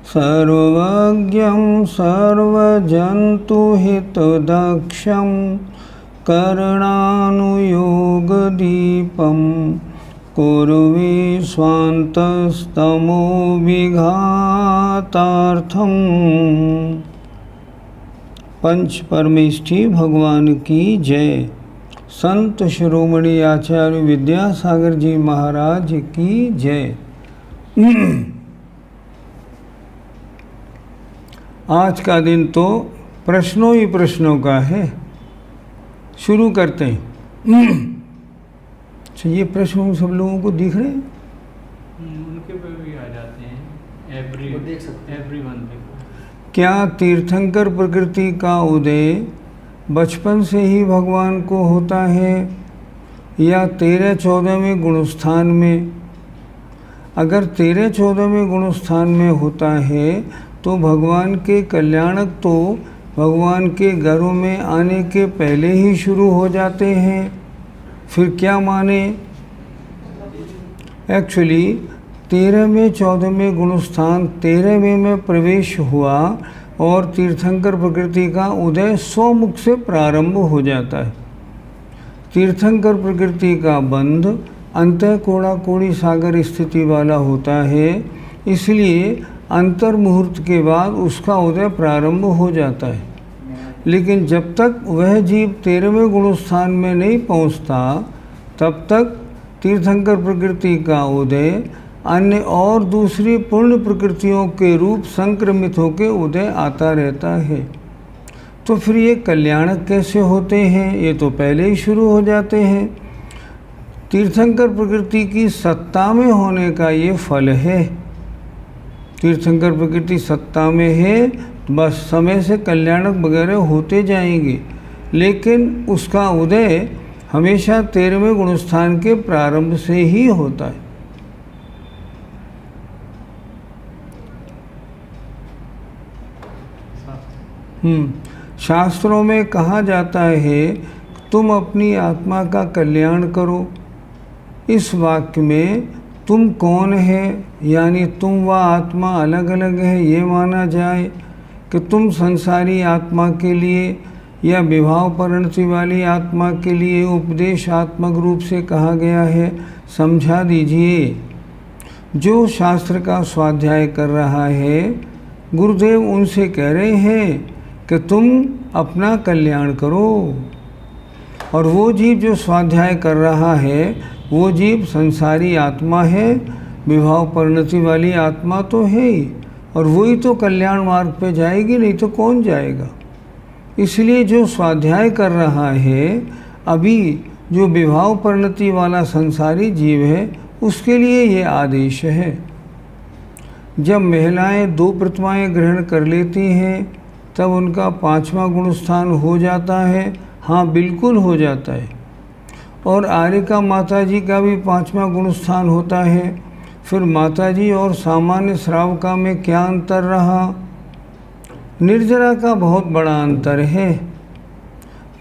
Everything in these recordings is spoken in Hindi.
सर्वज्ञं सर्वजन्तुहितदक्षं करणानुयोगदीपं कुर्वे स्वान्तस्तमोविघातार्थं। पंच परमेष्ठी भगवान की जय। संत शिरोमणि आचार्य विद्यासागर जी महाराज की जय। आज का दिन तो प्रश्नों ही प्रश्नों का है। शुरू करते हैं। अच्छा, ये प्रश्न सब लोगों को दिख रहे हैं? उनके पे भी आ जाते हैं। देख सकते हैं एवरीवन। क्या तीर्थंकर प्रकृति का उदय बचपन से ही भगवान को होता है या 13-14वें गुणस्थान में? अगर 13-14वें गुणस्थान में होता है तो भगवान के कल्याणक तो भगवान के घरों में आने के पहले ही शुरू हो जाते हैं। फिर क्या माने? एक्चुअली 13वें-14वें गुणस्थान 13वें में प्रवेश हुआ और तीर्थंकर प्रकृति का उदय स्वमुख से प्रारंभ हो जाता है। तीर्थंकर प्रकृति का बंध अंतः कोड़ा कोड़ी सागर स्थिति वाला होता है, इसलिए अंतर मुहूर्त के बाद उसका उदय प्रारंभ हो जाता है। लेकिन जब तक वह जीव 13वें गुणस्थान में नहीं पहुंचता तब तक तीर्थंकर प्रकृति का उदय अन्य और दूसरी पूर्ण प्रकृतियों के रूप संक्रमित होकर उदय आता रहता है। तो फिर ये कल्याणक कैसे होते हैं? ये तो पहले ही शुरू हो जाते हैं। तीर्थंकर प्रकृति की सत्ता में होने का ये फल है। तीर्थंकर प्रकृति सत्ता में है तो बस समय से कल्याणक वगैरह होते जाएंगे, लेकिन उसका उदय हमेशा 13वें गुणस्थान के प्रारंभ से ही होता है। शास्त्रों में कहा जाता है तुम अपनी आत्मा का कल्याण करो। इस वाक्य में तुम कौन है, यानी तुम व आत्मा अलग अलग है, ये माना जाए कि तुम संसारी आत्मा के लिए या विभाव परिणति वाली आत्मा के लिए उपदेशात्मक रूप से कहा गया है, समझा दीजिए। जो शास्त्र का स्वाध्याय कर रहा है, गुरुदेव उनसे कह रहे हैं कि तुम अपना कल्याण करो। और वो जीव जो स्वाध्याय कर रहा है वो जीव संसारी आत्मा है, विभाव परिणति वाली आत्मा तो है ही, और वही तो कल्याण मार्ग पे जाएगी, नहीं तो कौन जाएगा। इसलिए जो स्वाध्याय कर रहा है अभी, जो विभाव परिणति वाला संसारी जीव है, उसके लिए ये आदेश है। जब महिलाएं 2 प्रतिमाएं ग्रहण कर लेती हैं तब उनका 5वां गुणस्थान हो जाता है। हाँ, बिल्कुल हो जाता है। और आर्यका माताजी का भी 5वां गुणस्थान होता है। फिर माताजी और सामान्य श्रावका में क्या अंतर रहा? निर्जरा का बहुत बड़ा अंतर है।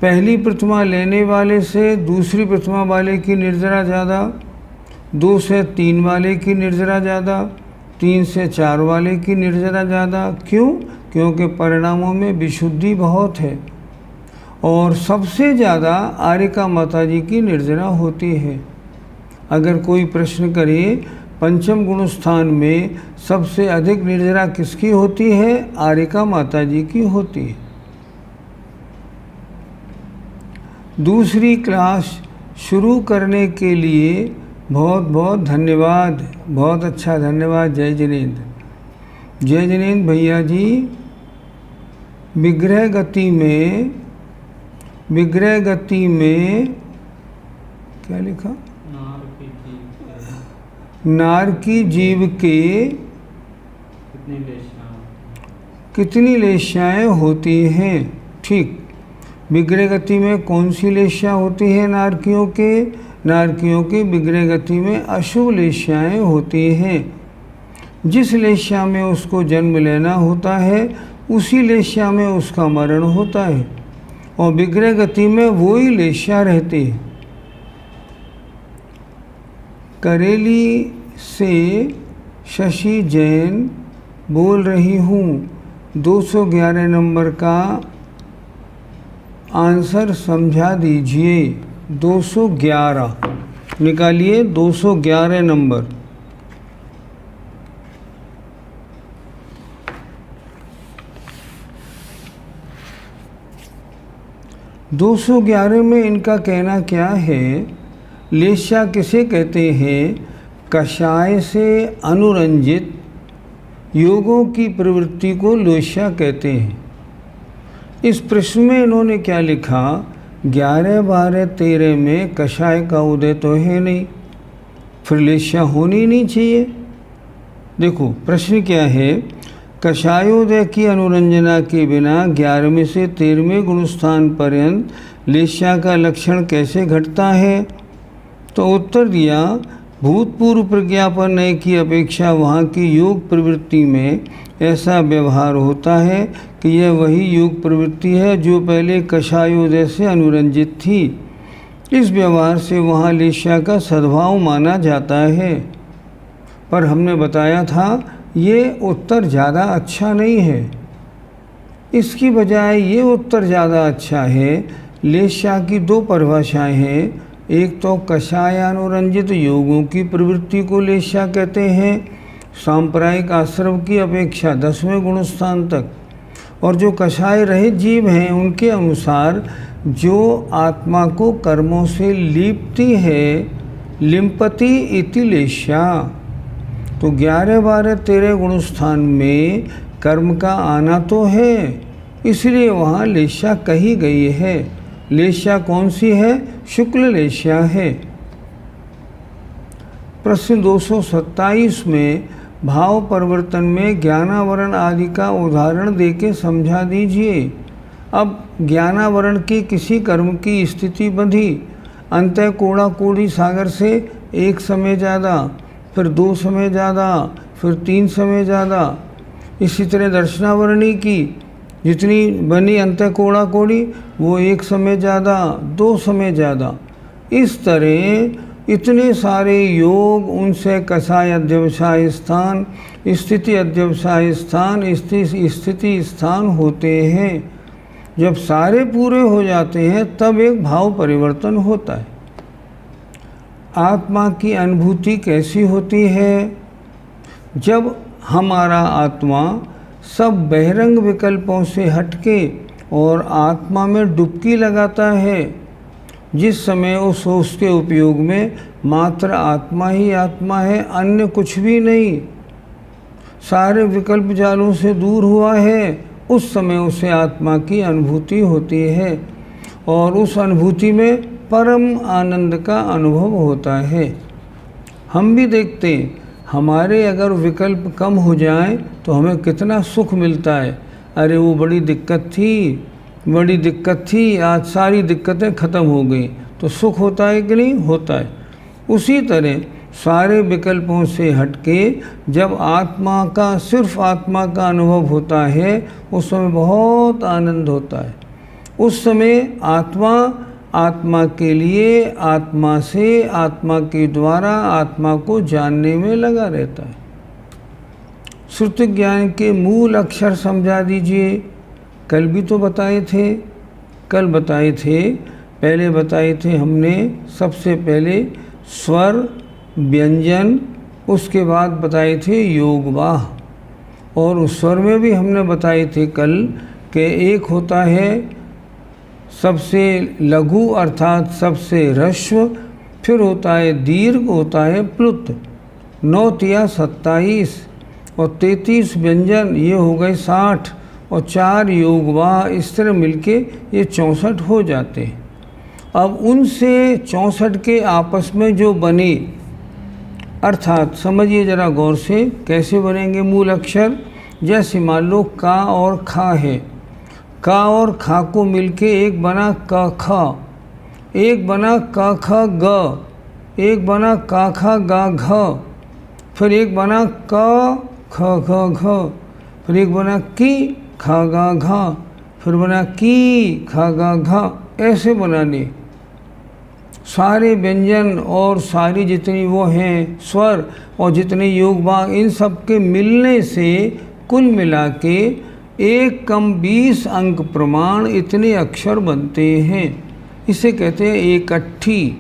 पहली प्रतिमा लेने वाले से दूसरी प्रतिमा वाले की निर्जरा ज़्यादा, 2 से 3 वाले की निर्जरा ज़्यादा, 3 से 4 वाले की निर्जरा ज़्यादा। क्यों? क्योंकि परिणामों में विशुद्धि बहुत है। और सबसे ज़्यादा आर्यका माताजी की निर्जरा होती है। अगर कोई प्रश्न करे 5वें गुणस्थान में सबसे अधिक निर्जरा किसकी होती है? आर्यका माताजी की होती है। दूसरी क्लास शुरू करने के लिए बहुत बहुत धन्यवाद। बहुत अच्छा, धन्यवाद। जय जिनेंद्र। जय जिनेंद्र भैया जी। विग्रह गति में क्या लिखा? नार की जीव के कितनी लेश्याएँ होती हैं? ठीक। विग्रह गति में कौन सी लेश्या होती है? नारकियों के विग्रह गति में अशुभ लेश्याएँ होती हैं। जिस लेश्या में उसको जन्म लेना होता है उसी लेश्या में उसका मरण होता है, और विग्रह गति में वही लेश्या रहती है। करेली से शशि जैन बोल रही हूँ। 211 नंबर का आंसर समझा दीजिए। 211 निकालिए, 211 नंबर। दो 211 में इनका कहना क्या है? लेस्या किसे कहते हैं? कषाय से अनुरंजित योगों की प्रवृत्ति को लेस्या कहते हैं। इस प्रश्न में इन्होंने क्या लिखा? 11, 12, 13 में कषाय का उदय तो है नहीं, फिर लेस्या होनी नहीं चाहिए। देखो प्रश्न क्या है? कषायोदय की अनुरंजना के बिना 11वें से 13वें गुणस्थान पर्यंत लेस्या का लक्षण कैसे घटता है? तो उत्तर दिया, भूतपूर्व प्रज्ञापन नय की अपेक्षा वहाँ की योग प्रवृत्ति में ऐसा व्यवहार होता है कि यह वही योग प्रवृत्ति है जो पहले कषायोदय से अनुरंजित थी। इस व्यवहार से वहाँ लेस्या का सद्भाव माना जाता है। पर हमने बताया था ये उत्तर ज़्यादा अच्छा नहीं है। इसकी बजाय ये उत्तर ज़्यादा अच्छा है। लेस्या की दो परिभाषाएं हैं। एक तो कषायानुरंजित योगों की प्रवृत्ति को लेस्या कहते हैं, सांप्रदायिक आश्रम की अपेक्षा 10वें गुणस्थान तक। और जो कषाय रहित जीव हैं उनके अनुसार जो आत्मा को कर्मों से लिपती है, लिम्पति इति लेस्या। तो 11, 12, 13 गुणस्थान में कर्म का आना तो है, इसलिए वहाँ लेस्या कही गई है। लेस्या कौन सी है? शुक्ल लेस्या है। प्रश्न 227 में भाव परिवर्तन में ज्ञानावरण आदि का उदाहरण देके समझा दीजिए। अब ज्ञानावरण की किसी कर्म की स्थिति बंधी, अंतः कोड़ा कोड़ी सागर से एक समय ज़्यादा, फिर 2 समय ज़्यादा, फिर 3 समय ज़्यादा। इसी तरह दर्शनावरणी की जितनी बनी अंतः कोड़ा कोड़ी वो 1 समय ज़्यादा, 2 समय ज़्यादा। इस तरह इतने सारे योग, उनसे कषाय अध्यवसाय स्थान, स्थिति अध्यवसाय स्थान, स्थिति स्थान होते हैं। जब सारे पूरे हो जाते हैं तब एक भाव परिवर्तन होता है। आत्मा की अनुभूति कैसी होती है? जब हमारा आत्मा सब बहिरंग विकल्पों से हटके और आत्मा में डुबकी लगाता है, जिस समय उसके उपयोग में मात्र आत्मा ही आत्मा है, अन्य कुछ भी नहीं, सारे विकल्प जालों से दूर हुआ है, उस समय उसे आत्मा की अनुभूति होती है और उस अनुभूति में परम आनंद का अनुभव होता है। हम भी देखते हैं, हमारे अगर विकल्प कम हो जाएं तो हमें कितना सुख मिलता है। अरे वो बड़ी दिक्कत थी, आज सारी दिक्कतें ख़त्म हो गई, तो सुख होता है कि नहीं? होता है। उसी तरह सारे विकल्पों से हटके जब आत्मा का, सिर्फ आत्मा का अनुभव होता है, उस समय बहुत आनंद होता है। उस समय आत्मा के लिए, आत्मा से, आत्मा के द्वारा आत्मा को जानने में लगा रहता है। श्रुति ज्ञान के मूल अक्षर समझा दीजिए। कल भी तो बताए थे, पहले बताए थे हमने। सबसे पहले स्वर व्यंजन, उसके बाद बताए थे योगवाह। और उस स्वर में भी हमने बताए थे कल कि एक होता है सबसे लघु अर्थात सबसे ह्रस्व, फिर होता है दीर्घ, होता है प्लुत। 9 तिया 27 और 33 व्यंजन, ये हो गए 60 और 4 योगवाह। इस तरह मिलके ये 64 हो जाते हैं। अब उनसे 64 के आपस में जो बने, अर्थात समझिए ज़रा गौर से कैसे बनेंगे मूल अक्षर। जैसे मान लो का और खा है, का और खा को मिलके एक बना क ख, एक बना क ख ग, एक बना का खा गा घ, फिर एक बना क ख घ घ, फिर एक बना की खा गा घा, फिर बना की खा गा घा। ऐसे बनाने सारे व्यंजन और सारी जितनी वो हैं स्वर और जितने योग भाग, इन सब के मिलने से कुल मिला के 1 कम 20 अंक प्रमाण इतने अक्षर बनते हैं। इसे कहते हैं एकट्ठी।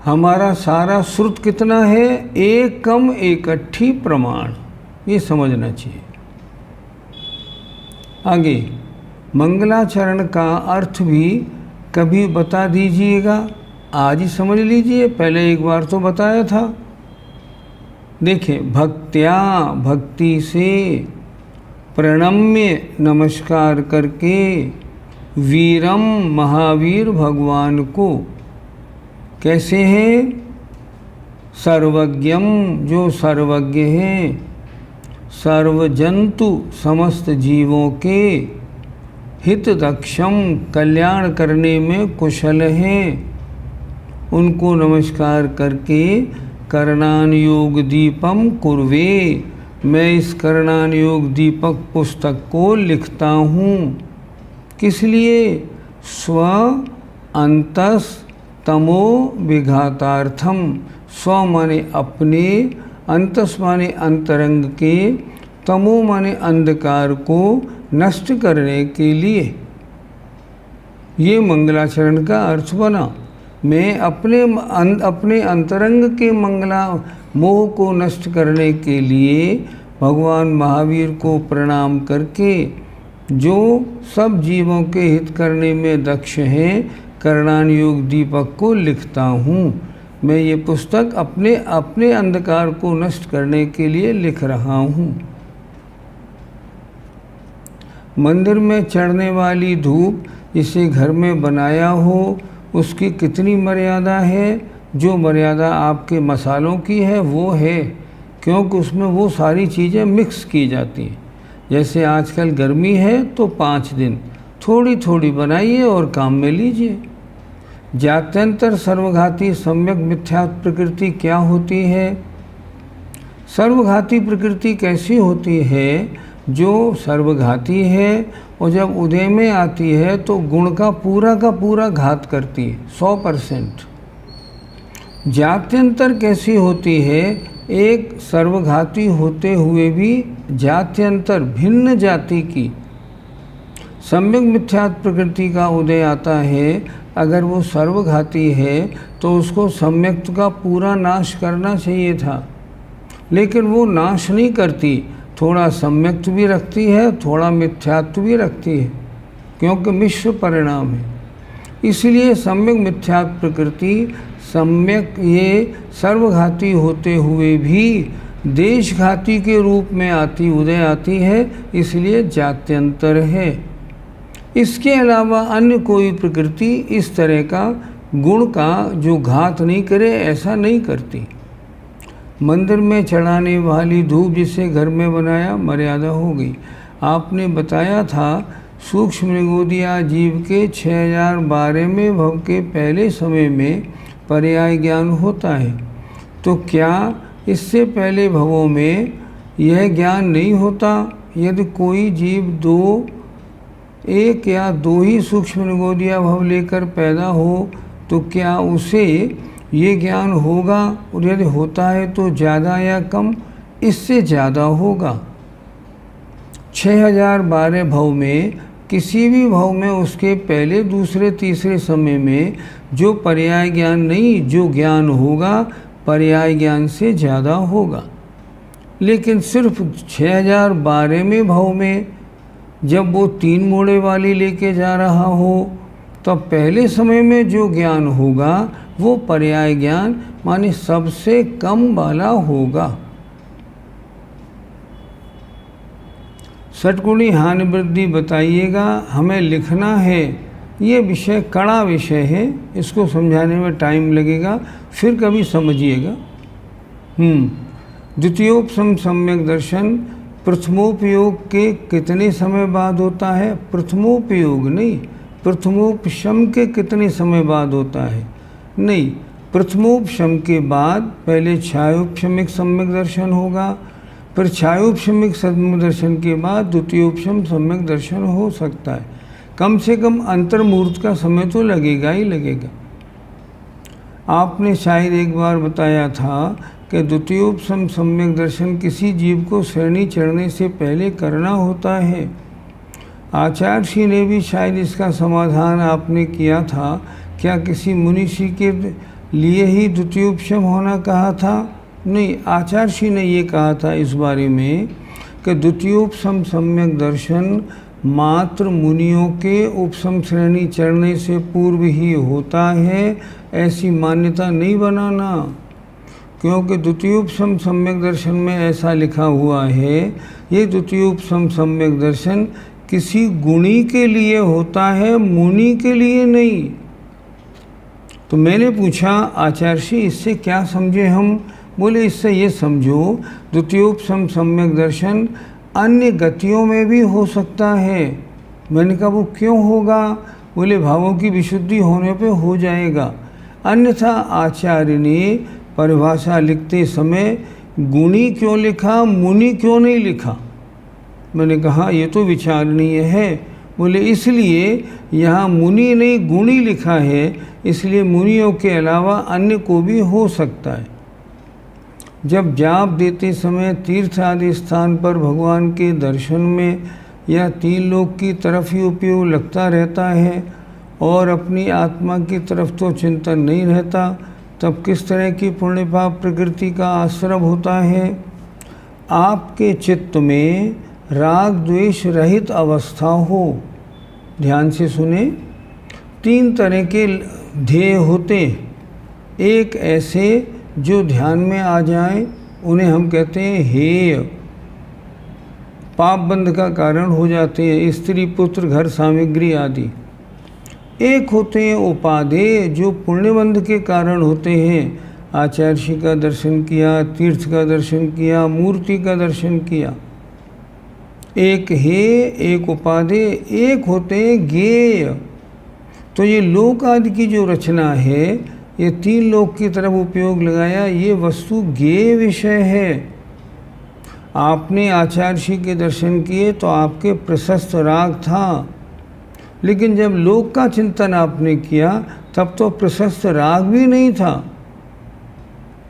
हमारा सारा श्रुत कितना है? 1 कम एकट्ठी प्रमाण। ये समझना चाहिए। आगे मंगलाचरण का अर्थ भी कभी बता दीजिएगा। आज ही समझ लीजिए, पहले एक बार तो बताया था। देखिए, भक्त्या, भक्ति से, प्रणम्य, नमस्कार करके, वीरम, महावीर भगवान को। कैसे हैं? सर्वज्ञम, जो सर्वज्ञ हैं, सर्वजंतु, समस्त जीवों के, हितदक्षम, कल्याण करने में कुशल हैं, उनको नमस्कार करके करणान योग दीपम कुर्वे, मैं इस करणान योग दीपक पुस्तक को लिखता हूँ। किस लिए? स्व अंतस तमो विघातार्थम। स्व माने अपने, अंतस माने अंतरंग के, तमो माने अंधकार को नष्ट करने के लिए। ये मंगलाचरण का अर्थ बना। मैं अपने अंतरंग के मंगला मोह को नष्ट करने के लिए भगवान महावीर को प्रणाम करके, जो सब जीवों के हित करने में दक्ष हैं, करणान योग दीपक को लिखता हूँ। मैं ये पुस्तक अपने अंधकार को नष्ट करने के लिए लिख रहा हूँ। मंदिर में चढ़ने वाली धूप जिसे घर में बनाया हो, उसकी कितनी मर्यादा है? जो मर्यादा आपके मसालों की है वो है, क्योंकि उसमें वो सारी चीज़ें मिक्स की जाती हैं। जैसे आजकल गर्मी है तो 5 दिन थोड़ी थोड़ी बनाइए और काम में लीजिए। जात्यंतर सर्वघाती सम्यक मिथ्या प्रकृति क्या होती है? सर्वघाती प्रकृति कैसी होती है? जो सर्वघाती है और जब उदय में आती है तो गुण का पूरा घात करती है 100%। जात्यंतर कैसी होती है? एक सर्वघाती होते हुए भी जात्यंतर भिन्न जाति की सम्यक मिथ्या प्रकृति का उदय आता है। अगर वो सर्वघाती है तो उसको सम्यक्त का पूरा नाश करना चाहिए था, लेकिन वो नाश नहीं करती, थोड़ा सम्यक्त भी रखती है, थोड़ा मिथ्यात्व भी रखती है, क्योंकि मिश्र परिणाम है। इसलिए सम्यक मिथ्यात्व प्रकृति सम्यक ये सर्वघाती होते हुए भी देशघाती के रूप में उदय आती है, इसलिए जात्यंतर है। इसके अलावा अन्य कोई प्रकृति इस तरह का गुण का जो घात नहीं करे, ऐसा नहीं करती। मंदिर में चढ़ाने वाली धूप जिसे घर में बनाया, मर्यादा हो गई। आपने बताया था सूक्ष्म निगोदिया जीव के 6012वें भव के पहले समय में पर्याय ज्ञान होता है, तो क्या इससे पहले भवों में यह ज्ञान नहीं होता? यदि कोई जीव 1 या 2 ही सूक्ष्म निगोदिया भव लेकर पैदा हो तो क्या उसे ये ज्ञान होगा? और यदि होता है तो ज़्यादा या कम? इससे ज़्यादा होगा। 6012 भव में किसी भी भव में उसके पहले, दूसरे, तीसरे समय में जो पर्याय ज्ञान नहीं, जो ज्ञान होगा पर्याय ज्ञान से ज़्यादा होगा। लेकिन सिर्फ 6012वें भव में जब वो 3 मोड़े वाली लेके जा रहा हो, तब पहले समय में जो ज्ञान होगा वो पर्याय ज्ञान माने सबसे कम वाला होगा। षटगुणी हानि वृद्धि बताइएगा, हमें लिखना है। ये विषय कड़ा विषय है, इसको समझाने में टाइम लगेगा, फिर कभी समझिएगा। द्वितीयोपशम सम्यक दर्शन प्रथमोपयोग के कितने समय बाद होता है? प्रथमोपयोग नहीं, प्रथमोपशम के कितने समय बाद होता है? नहीं, प्रथमोपशम के बाद पहले छायोपशमिक सम्यक दर्शन होगा, फिर छायोपशमिक सम्यक दर्शन के बाद द्वितीयोपशम सम्यक दर्शन हो सकता है। कम से कम अंतर्मुहूर्त का समय तो लगेगा ही लगेगा। आपने शायद एक बार बताया था कि द्वितीयोपसम सम्यक दर्शन किसी जीव को श्रेणी चढ़ने से पहले करना होता है। आचार्य श्री ने भी शायद इसका समाधान आपने किया था। क्या किसी मुनिषि के लिए ही द्वितीयोपशम होना कहा था? नहीं, आचार्य श्री ने ये कहा था इस बारे में कि द्वितीयोपसम सम्यक दर्शन मात्र मुनियों के उपसम श्रेणी चढ़ने से पूर्व ही होता है, ऐसी मान्यता नहीं बनाना। क्योंकि द्वितीयोपसम सम्यक दर्शन में ऐसा लिखा हुआ है, ये द्वितीयोपसम सम्यक दर्शन किसी गुणी के लिए होता है, मुनि के लिए नहीं। तो मैंने पूछा आचार्य श्री इससे क्या समझे हम? बोले इससे ये समझो द्वितीयोपसम सम्यक दर्शन अन्य गतियों में भी हो सकता है। मैंने कहा वो क्यों होगा? बोले भावों की विशुद्धि होने पे हो जाएगा। अन्यथा आचार्य ने परिभाषा लिखते समय गुणी क्यों लिखा, मुनि क्यों नहीं लिखा? मैंने कहा ये तो विचारणीय है। बोले इसलिए यहाँ मुनि नहीं गुणी लिखा है, इसलिए मुनियों के अलावा अन्य को भी हो सकता है। जब जाप देते समय तीर्थ आदि स्थान पर भगवान के दर्शन में या तीन लोक की तरफ ही उपयोग लगता रहता है और अपनी आत्मा की तरफ तो चिंतन नहीं रहता, तब किस तरह की पुण्य पाप प्रकृति का आश्रम होता है? आपके चित्त में राग द्वेष रहित अवस्था हो। ध्यान से सुने, तीन तरह के ध्येय होते। एक ऐसे जो ध्यान में आ जाए, उन्हें हम कहते हैं हेय, पाप बंध का कारण हो जाते हैं, स्त्री पुत्र घर सामग्री आदि। एक होते हैं उपादेय, जो पुण्यबंध के कारण होते हैं। आचार्य श्री का दर्शन किया, तीर्थ का दर्शन किया, मूर्ति का दर्शन किया। एक हेय, एक उपादेय, एक होते हैं गेय। तो ये लोक आदि की जो रचना है, ये तीन लोक की तरफ उपयोग लगाया, ये वस्तु गेय विषय है। आपने आचार्य श्री के दर्शन किए तो आपके प्रशस्त राग था, लेकिन जब लोक का चिंतन आपने किया तब तो प्रशस्त राग भी नहीं था।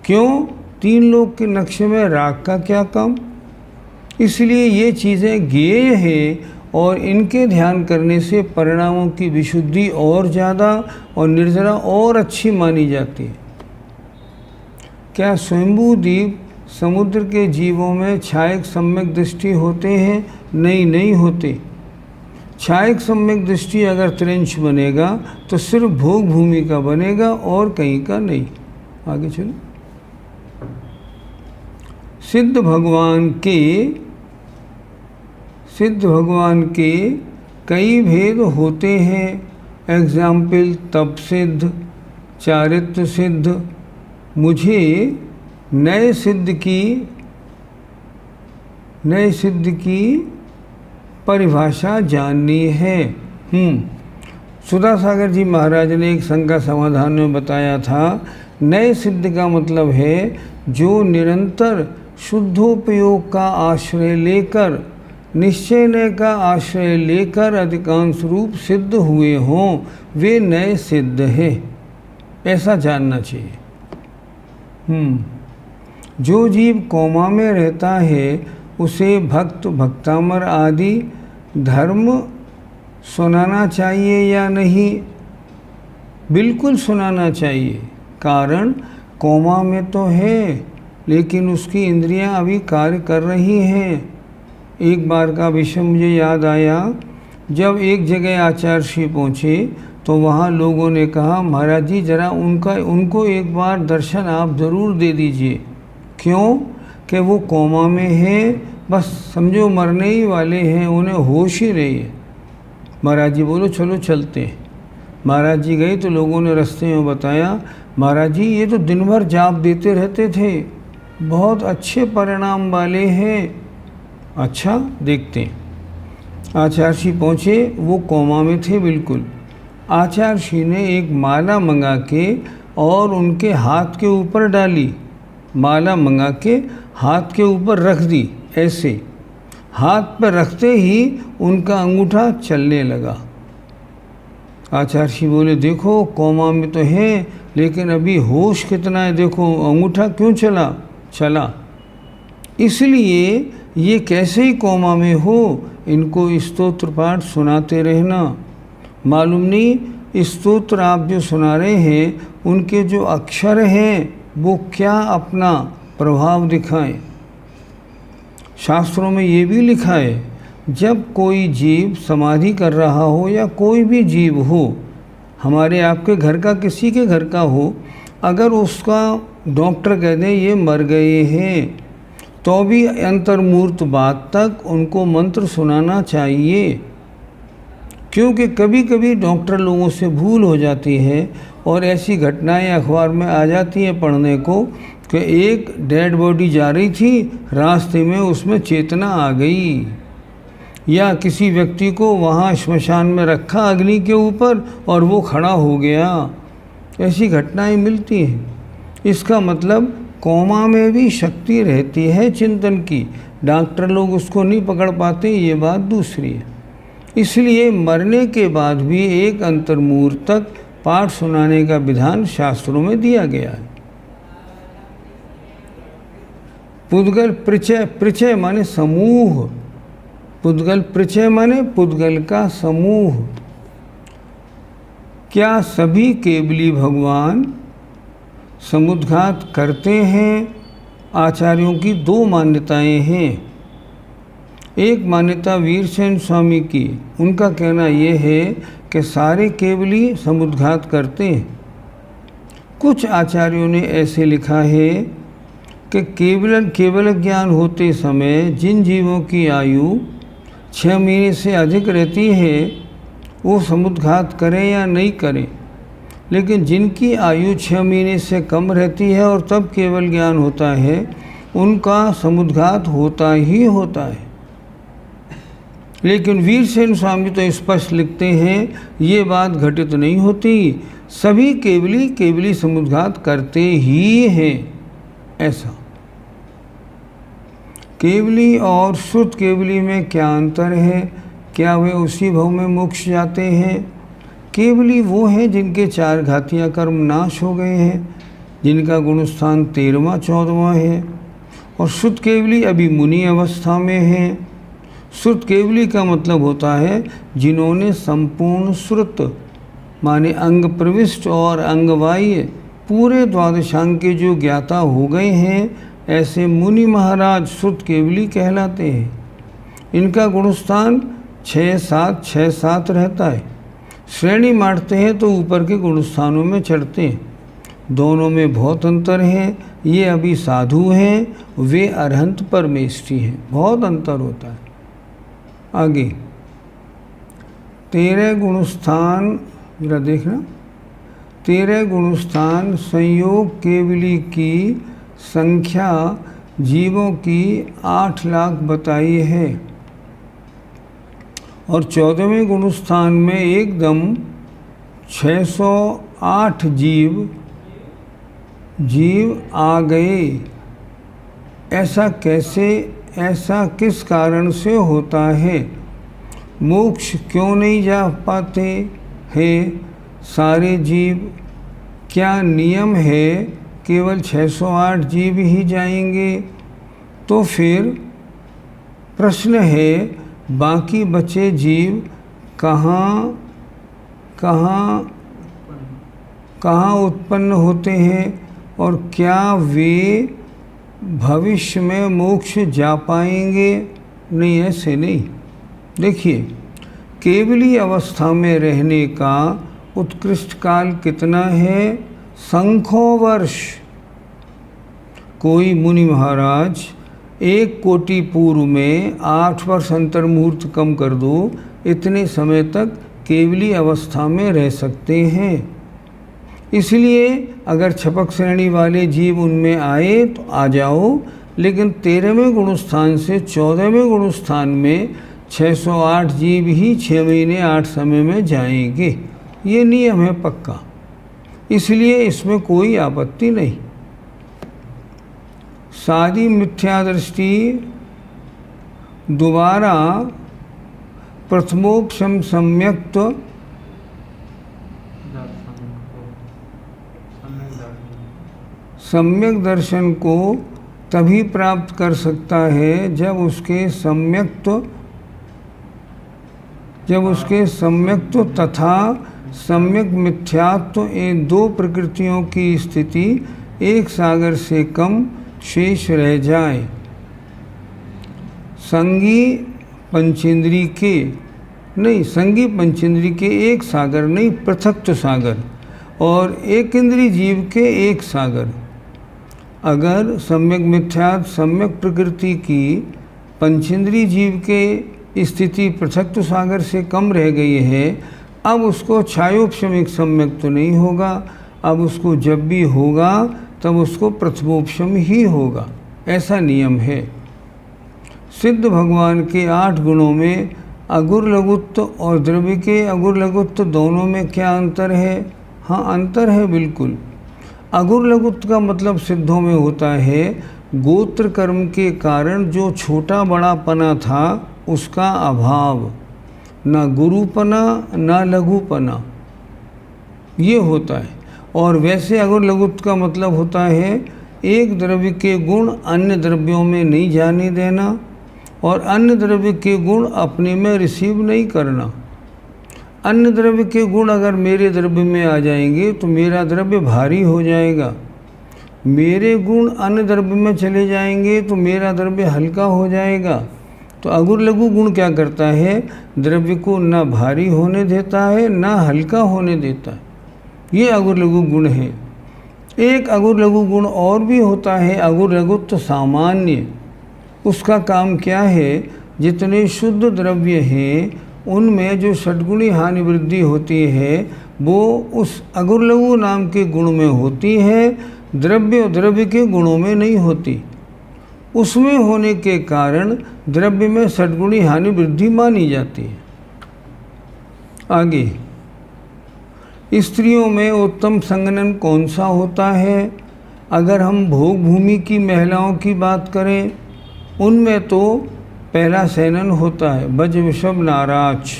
क्यों? तीन लोक के नक्शे में राग का क्या काम? इसलिए ये चीज़ें गेय हैं और इनके ध्यान करने से परिणामों की विशुद्धि और ज़्यादा और निर्जरा और अच्छी मानी जाती है। क्या स्वयंभू द्वीप समुद्र के जीवों में छायक सम्यक दृष्टि होते हैं? नहीं, नहीं होते। छायक सम्यक दृष्टि अगर त्रिंश बनेगा तो सिर्फ भोग भूमि का बनेगा और कहीं का नहीं। आगे चलो। सिद्ध भगवान के कई भेद होते हैं। एग्जाम्पल तप सिद्ध, चारित्र सिद्ध। मुझे नए सिद्ध की परिभाषा जाननी है। सुधा सागर जी महाराज ने एक शंका समाधान में बताया था, नए सिद्ध का मतलब है जो निरंतर शुद्धोपयोग का आश्रय लेकर, निश्चय का आश्रय लेकर अधिकांश रूप सिद्ध हुए हों, वे नए सिद्ध है। ऐसा जानना चाहिए। जो जीव कोमा में रहता है उसे भक्त भक्तामर आदि धर्म सुनाना चाहिए या नहीं? बिल्कुल सुनाना चाहिए। कारण कोमा में तो है, लेकिन उसकी इंद्रियां अभी कार्य कर रही हैं। एक बार का विषय मुझे याद आया, जब एक जगह आचार्य श्री पहुँचे तो वहाँ लोगों ने कहा, महाराज जी जरा उनको एक बार दर्शन आप ज़रूर दे दीजिए। क्यों? कि वो कोमा में है, बस समझो मरने ही वाले हैं, उन्हें होश ही नहीं है। महाराज जी बोलो चलो चलते हैं। महाराज जी गए तो लोगों ने रास्ते में बताया, महाराज जी ये तो दिन भर जाप देते रहते थे, बहुत अच्छे परिणाम वाले हैं। अच्छा देखते हैं। आचार्य श्री पहुँचे, वो कोमा में थे बिल्कुल। आचार्य श्री ने एक माला मंगा के और उनके हाथ के ऊपर डाली। माला मंगा के हाथ के ऊपर रख दी। ऐसे हाथ पर रखते ही उनका अंगूठा चलने लगा। आचार्य बोले देखो कोमा में तो है, लेकिन अभी होश कितना है, देखो अंगूठा क्यों चला। इसलिए ये कैसे ही कोमा में हो, इनको स्तोत्र पाठ सुनाते रहना। मालूम नहीं स्तोत्र आप जो सुना रहे हैं उनके जो अक्षर हैं वो क्या अपना प्रभाव दिखाएं। शास्त्रों में ये भी लिखा है, जब कोई जीव समाधि कर रहा हो या कोई भी जीव हो, हमारे आपके घर का किसी के घर का हो, अगर उसका डॉक्टर कह दे ये मर गए हैं, तो भी अंतर्मूर्त बात तक उनको मंत्र सुनाना चाहिए। क्योंकि कभी कभी डॉक्टर लोगों से भूल हो जाती है और ऐसी घटनाएं अखबार में आ जाती हैं पढ़ने को कि एक डेड बॉडी जा रही थी, रास्ते में उसमें चेतना आ गई, या किसी व्यक्ति को वहाँ श्मशान में रखा अग्नि के ऊपर और वो खड़ा हो गया। ऐसी घटनाएं मिलती हैं। इसका मतलब कोमा में भी शक्ति रहती है चिंतन की, डॉक्टर लोग उसको नहीं पकड़ पाते, ये बात दूसरी है। इसलिए मरने के बाद भी एक अंतर्मूर्त तक पाठ सुनाने का विधान शास्त्रों में दिया गया है। पुद्गल प्रचय माने समूह, पुद्गल प्रचय माने पुद्गल का समूह। क्या सभी केवली भगवान समुद्घात करते हैं? आचार्यों की दो मान्यताएं हैं। एक मान्यता वीरसेन स्वामी की, उनका कहना यह है कि सारे केवली समुद्घात करते हैं। कुछ आचार्यों ने ऐसे लिखा है कि केवल ज्ञान होते समय जिन जीवों की आयु 6 महीने से अधिक रहती है वो समुद्घात करें या नहीं करें, लेकिन जिनकी आयु 6 महीने से कम रहती है और तब केवल ज्ञान होता है, उनका समुद्घात होता ही होता है। लेकिन वीरसेन स्वामी तो स्पष्ट लिखते हैं ये बात घटित नहीं होती, सभी केवली समुद्घात करते ही हैं। ऐसा केवली और श्रुत केवली में क्या अंतर है? क्या वे उसी भव में मोक्ष जाते हैं? केवली वो हैं जिनके 4 घातियाँ कर्म नाश हो गए हैं, जिनका गुणस्थान 13वां 14वां है, और श्रुत केवली अभी मुनि अवस्था में है। श्रुत केवली का मतलब होता है जिन्होंने संपूर्ण श्रुत माने अंग प्रविष्ट और अंगवाह्य पूरे द्वादशांग के जो ज्ञाता हो गए हैं, ऐसे मुनि महाराज श्रुत केवली कहलाते हैं। इनका गुणस्थान 6-7 रहता है। श्रेणी मारते हैं तो ऊपर के गुणस्थानों में चढ़ते हैं। दोनों में बहुत अंतर है। ये अभी साधु हैं, वे अरहंत परमेष्ठी हैं, बहुत अंतर होता है। आगे 13 गुणस्थान जरा देखना, 13 गुणस्थान संयोग केवली की संख्या जीवों की 8 लाख बताई है, और 14वें गुणस्थान में एकदम 608 जीव आ गए। ऐसा कैसे, ऐसा किस कारण से होता है? मोक्ष क्यों नहीं जा पाते हैं सारे जीव? क्या नियम है केवल 608 जीव ही जाएंगे? तो फिर प्रश्न है बाकी बचे जीव कहाँ उत्पन्न होते हैं, और क्या वे भविष्य में मोक्ष जा पाएंगे? नहीं, ऐसे नहीं। देखिए, केवली अवस्था में रहने का उत्कृष्ट काल कितना है? संख्यों वर्ष। कोई मुनि महाराज 1 कोटि पूर्व में 8 वर्ष अंतर्मुहूर्त कम कर दो, इतने समय तक केवली अवस्था में रह सकते हैं। इसलिए अगर छपक श्रेणी वाले जीव उनमें आए तो आ जाओ, लेकिन 13वें गुणस्थान से 14वें गुणस्थान में 608 जीव ही 6 महीने 8 समय में जाएंगे। ये नियम है पक्का, इसलिए इसमें कोई आपत्ति नहीं। सारी मिथ्या दृष्टि दोबारा प्रथमोपशम सम्यक्त सम्यक दर्शन को तभी प्राप्त कर सकता है जब उसके सम्यक्त्व तथा सम्यक मिथ्यात्व इन दो प्रकृतियों की स्थिति एक सागर से कम शेष रह जाए। संगी पंचेंद्री के एक सागर नहीं, पृथक सागर, और एक इंद्रिय जीव के एक सागर। अगर सम्यक मिथ्यात्व सम्यक प्रकृति की पंचेंद्रिय जीव के स्थिति पृथक सागर से कम रह गई है, अब उसको छायोपशमिक सम्यक तो नहीं होगा। अब उसको जब भी होगा तब उसको प्रथमोपशम ही होगा, ऐसा नियम है। सिद्ध भगवान के 8 गुणों में अगुर लघुत्व और द्रव्य के अगुर लघुत्व दोनों में क्या अंतर है? हाँ, अंतर है बिल्कुल। अगुर लघुत्व का मतलब सिद्धों में होता है गोत्र कर्म के कारण जो छोटा बड़ापना था उसका अभाव, ना गुरुपना ना लघुपना, ये होता है। और वैसे अगुर लघुत्व का मतलब होता है एक द्रव्य के गुण अन्य द्रव्यों में नहीं जाने देना और अन्य द्रव्य के गुण अपने में रिसीव नहीं करना। अन्य द्रव्य के गुण अगर मेरे द्रव्य में आ जाएंगे तो मेरा द्रव्य भारी हो जाएगा, मेरे गुण अन्य द्रव्य में चले जाएंगे तो मेरा द्रव्य हल्का हो जाएगा। तो अगुर लघु गुण क्या करता है? द्रव्य को ना भारी होने देता है ना हल्का होने देता है, ये अगुर लघु गुण है। एक अगुर लघु गुण और भी होता है अगुर लघुत्व सामान्य। उसका काम क्या है? जितने शुद्ध द्रव्य हैं उनमें जो षड्गुणी हानि वृद्धि होती है वो उस अगुर लघु नाम के गुण में होती है, द्रव्य और द्रव्य के गुणों में नहीं होती। उसमें होने के कारण द्रव्य में षड्गुणी हानि वृद्धि मानी जाती है। आगे, स्त्रियों में उत्तम संगनन कौन सा होता है? अगर हम भोग भूमि की महिलाओं की बात करें उनमें तो पहला सैनन होता है बज विषभ नाराज।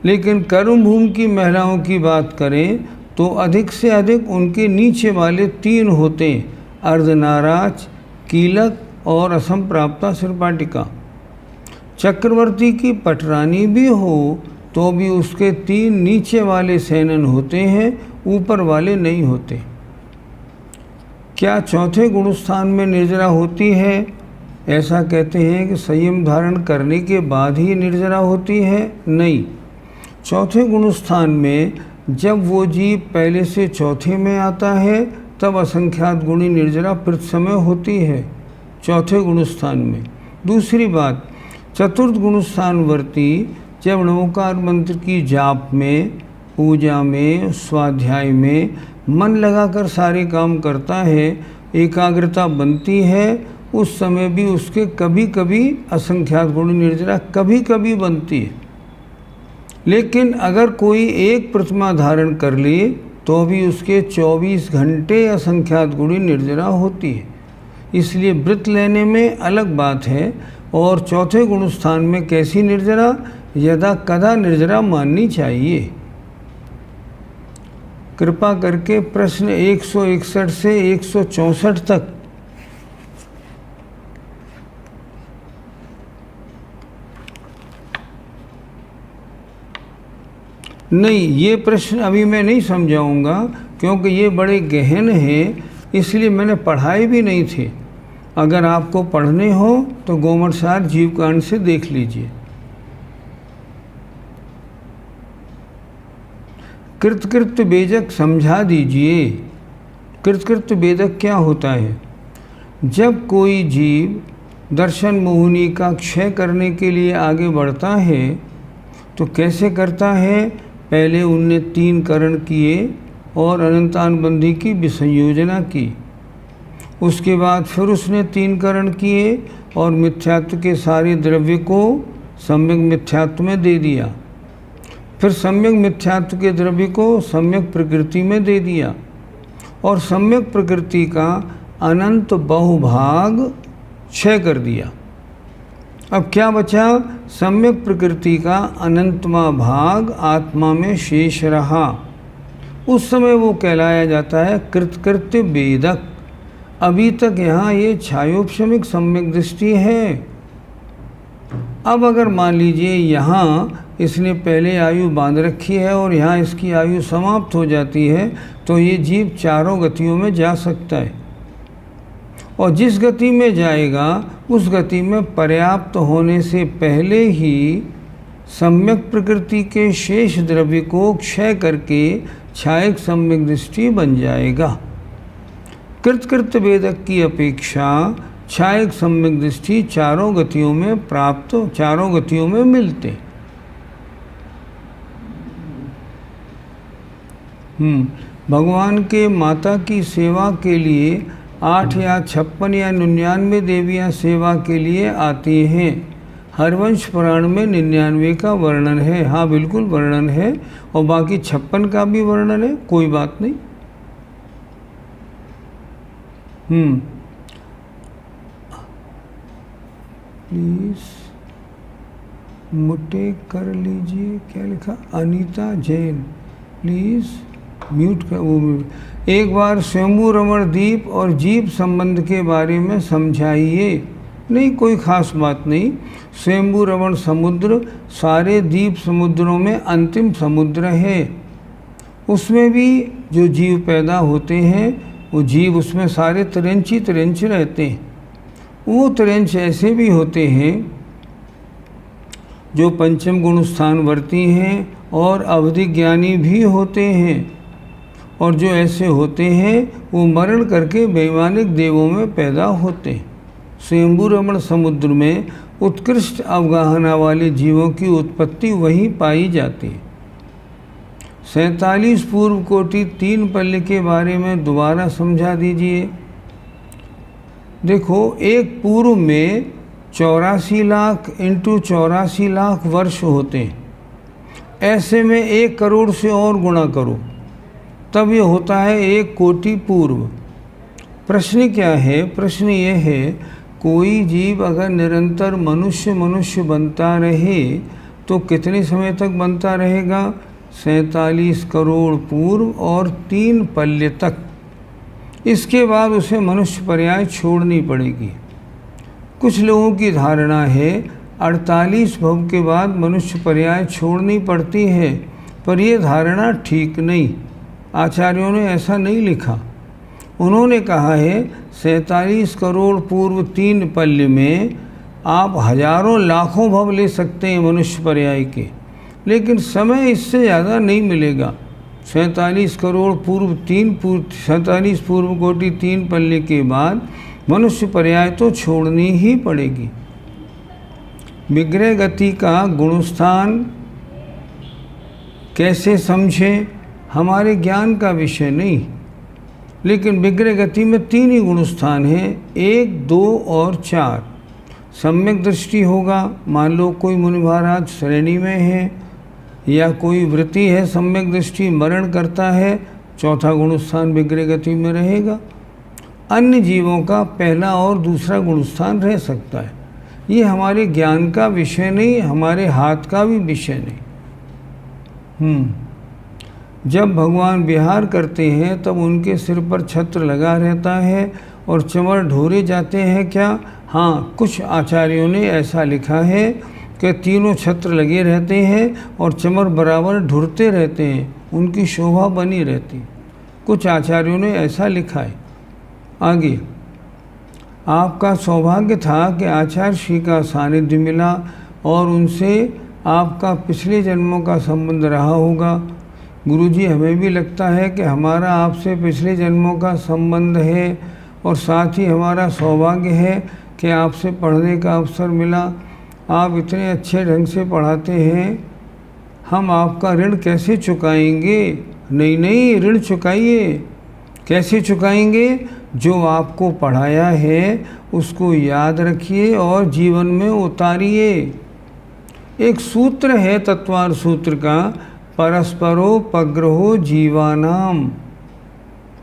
लेकिन कर्म भूमि की महिलाओं की बात करें तो अधिक से अधिक उनके नीचे वाले 3 होते हैं, अर्धनाराज, कीलक और असंप्राप्ता सिरपाटिका। चक्रवर्ती की पटरानी भी हो तो भी उसके 3 नीचे वाले सैनन होते हैं, ऊपर वाले नहीं होते। क्या चौथे गुणस्थान में निर्जरा होती है? ऐसा कहते हैं कि संयम धारण करने के बाद ही निर्जरा होती है। नहीं, चौथे गुणस्थान में जब वो जीव पहले से चौथे में आता है तब असंख्यात गुणी निर्जरा प्रथम होती है, चौथे गुणस्थान में। दूसरी बात, चतुर्थ गुणस्थानवर्ती जब नमोकार मंत्र की जाप में, पूजा में, स्वाध्याय में मन लगाकर सारे काम करता है, एकाग्रता बनती है, उस समय भी उसके कभी कभी असंख्यात गुण निर्जरा कभी कभी बनती है। लेकिन अगर कोई एक प्रतिमा धारण कर ले तो भी उसके 24 घंटे असंख्यात गुणी निर्जरा होती है। इसलिए व्रत लेने में अलग बात है। और चौथे गुणस्थान में कैसी निर्जरा? यदा कदा निर्जरा माननी चाहिए। कृपा करके प्रश्न 161 से 164 तक नहीं, ये प्रश्न अभी मैं नहीं समझाऊंगा क्योंकि ये बड़े गहन हैं, इसलिए मैंने पढ़ाए भी नहीं थे। अगर आपको पढ़ने हो तो गोमटसार जीवकांड से देख लीजिए। कृतकृत्य बेदक समझा दीजिए। कृतकृत्य बेदक क्या होता है? जब कोई जीव दर्शन मोहिनी का क्षय करने के लिए आगे बढ़ता है तो कैसे करता है? पहले उनने 3 करण किए और अनंतानुबंधी की विसंयोजना की। उसके बाद फिर उसने 3 करण किए और मिथ्यात्व के सारे द्रव्य को सम्यक मिथ्यात्व में दे दिया। फिर सम्यक मिथ्यात्व के द्रव्य को सम्यक प्रकृति में दे दिया और सम्यक प्रकृति का अनंत बहुभाग क्षय कर दिया। अब क्या बचा? सम्यक प्रकृति का अनंतमा भाग आत्मा में शेष रहा। उस समय वो कहलाया जाता है कृतकृत्य वेदक। अभी तक यहाँ ये छायोपशमिक सम्यक दृष्टि है। अब अगर मान लीजिए यहाँ इसने पहले आयु बांध रखी है और यहाँ इसकी आयु समाप्त हो जाती है, तो ये जीव चारों गतियों में जा सकता है, और जिस गति में जाएगा उस गति में पर्याप्त होने से पहले ही सम्यक प्रकृति के शेष द्रव्य को क्षय करके छायक सम्यक दृष्टि बन जाएगा। कृतकृत्य वेदक की अपेक्षा छायक सम्यक दृष्टि चारों गतियों में प्राप्त, चारों गतियों में मिलते। भगवान के माता की सेवा के लिए 8 या 56 या 99 देवियाँ सेवा के लिए आती हैं। हरवंश पुराण में 99 का वर्णन है, हाँ बिल्कुल वर्णन है, और बाकी 56 का भी वर्णन है, कोई बात नहीं। प्लीज मुटे कर लीजिए, क्या लिखा, अनीता जैन, प्लीज म्यूट कर। वो एक बार स्वयंभू रमण द्वीप और जीव संबंध के बारे में समझाइए। नहीं, कोई खास बात नहीं। स्वयंभू रमण समुद्र सारे द्वीप समुद्रों में अंतिम समुद्र है। उसमें भी जो जीव पैदा होते हैं वो जीव उसमें सारे तिरंच रहते हैं। वो तिरंच ऐसे भी होते हैं जो पंचम गुण स्थान वर्ती हैं और अवधि ज्ञानी भी होते हैं, और जो ऐसे होते हैं वो मरण करके वैमानिक देवों में पैदा होते हैं। स्वयंभू रमण समुद्र में उत्कृष्ट अवगाहना वाले जीवों की उत्पत्ति वहीं पाई जाती है। 47 पूर्व कोटि 3 पल्ले के बारे में दोबारा समझा दीजिए। देखो, एक पूर्व में 84 लाख इंटू 84 लाख वर्ष होते हैं। ऐसे में 1 करोड़ से और गुणा करो, तब ये होता है 1 कोटि पूर्व। प्रश्न क्या है? प्रश्न ये है, कोई जीव अगर निरंतर मनुष्य बनता रहे तो कितने समय तक बनता रहेगा? 47 करोड़ पूर्व और 3 पल्ले तक। इसके बाद उसे मनुष्य पर्याय छोड़नी पड़ेगी। कुछ लोगों की धारणा है 48 भव के बाद मनुष्य पर्याय छोड़नी पड़ती है, पर यह धारणा ठीक नहीं। आचार्यों ने ऐसा नहीं लिखा। उन्होंने कहा है 47 करोड़ पूर्व 3 पल्ले में आप हजारों लाखों भव ले सकते हैं मनुष्य पर्याय के, लेकिन समय इससे ज़्यादा नहीं मिलेगा। 47 करोड़ पूर्व 47 पूर्व कोटि 3 पल्ले के बाद मनुष्य पर्याय तो छोड़नी ही पड़ेगी। विग्रह गति का गुणस्थान कैसे समझें? हमारे ज्ञान का विषय नहीं, लेकिन विग्रह गति में 3 ही गुणस्थान हैं, 1, 2 और 4। सम्यक दृष्टि होगा, मान लो कोई मुनि महाराज श्रेणी में है या कोई वृत्ति है, सम्यक दृष्टि मरण करता है, चौथा गुणस्थान विग्रह गति में रहेगा। अन्य जीवों का पहला और दूसरा गुणस्थान रह सकता है। ये हमारे ज्ञान का विषय नहीं, हमारे हाथ का भी विषय नहीं। जब भगवान विहार करते हैं तब उनके सिर पर छत्र लगा रहता है और चमर ढोरे जाते हैं क्या? हाँ, कुछ आचार्यों ने ऐसा लिखा है कि तीनों छत्र लगे रहते हैं और चमर बराबर ढुरते रहते हैं, उनकी शोभा बनी रहती। कुछ आचार्यों ने ऐसा लिखा है। आगे, आपका सौभाग्य था कि आचार्य श्री का सानिध्य मिला और उनसे आपका पिछले जन्मों का संबंध रहा होगा। गुरुजी, हमें भी लगता है कि हमारा आपसे पिछले जन्मों का संबंध है, और साथ ही हमारा सौभाग्य है कि आपसे पढ़ने का अवसर मिला। आप इतने अच्छे ढंग से पढ़ाते हैं, हम आपका ऋण कैसे चुकाएंगे? नहीं, ऋण चुकाइए। कैसे चुकाएंगे? जो आपको पढ़ाया है उसको याद रखिए और जीवन में उतारिए। एक सूत्र है तत्वार सूत्र का, परस्परोपग्रहो जीवानाम।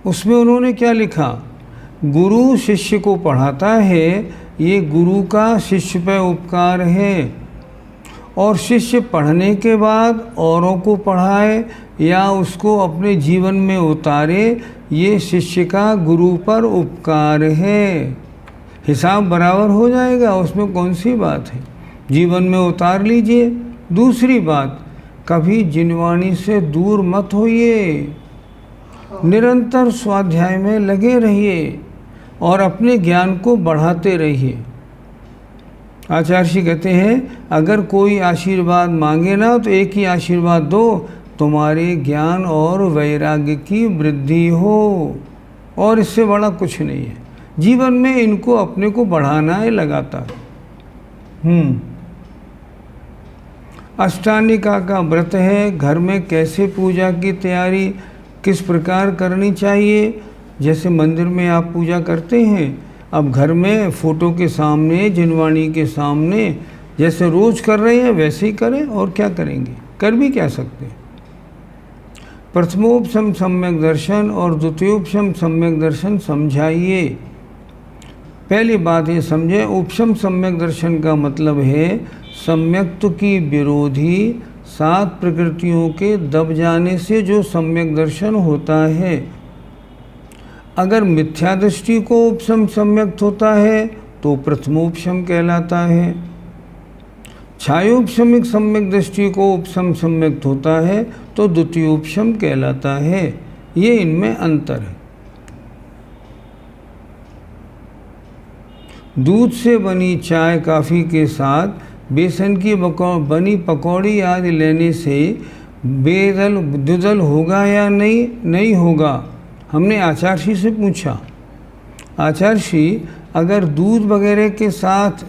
उसमें उन्होंने क्या लिखा? गुरु शिष्य को पढ़ाता है, ये गुरु का शिष्य पर उपकार है, और शिष्य पढ़ने के बाद औरों को पढ़ाए या उसको अपने जीवन में उतारे, ये शिष्य का गुरु पर उपकार है। हिसाब बराबर हो जाएगा, उसमें कौन सी बात है, जीवन में उतार लीजिए। दूसरी बात, कभी जिनवाणी से दूर मत होइए, निरंतर स्वाध्याय में लगे रहिए और अपने ज्ञान को बढ़ाते रहिए। आचार्य जी कहते हैं अगर कोई आशीर्वाद मांगे ना तो एक ही आशीर्वाद दो, तुम्हारे ज्ञान और वैराग्य की वृद्धि हो, और इससे बड़ा कुछ नहीं है। जीवन में इनको अपने को बढ़ाना है लगातार। अष्टानिका का व्रत है, घर में कैसे पूजा की तैयारी किस प्रकार करनी चाहिए। जैसे मंदिर में आप पूजा करते हैं, अब घर में फ़ोटो के सामने, जिनवाणी के सामने जैसे रोज़ कर रहे हैं वैसे ही करें, और क्या करेंगे, कर भी क्या सकते हैं। प्रथमोपशम सम्यक दर्शन और द्वितीयोपशम सम्यक दर्शन समझाइए। पहली बात ये समझे, उपशम सम्यक दर्शन का मतलब है सम्यक्त्व की विरोधी 7 प्रकृतियों के दब जाने से जो सम्यक दर्शन होता है। अगर मिथ्या दृष्टि को उपशम सम्यक्त होता है तो प्रथमोपशम कहलाता है। छायोपशमिक सम्यक दृष्टि को उपशम सम्यक्त होता है तो द्वितीयोपशम कहलाता है। ये इनमें अंतर है। दूध से बनी चाय कॉफ़ी के साथ बेसन की बनी पकौड़ी आदि लेने से बेदल दुदल होगा या नहीं होगा। हमने आचार्य जी से पूछा, आचार्य जी अगर दूध वगैरह के साथ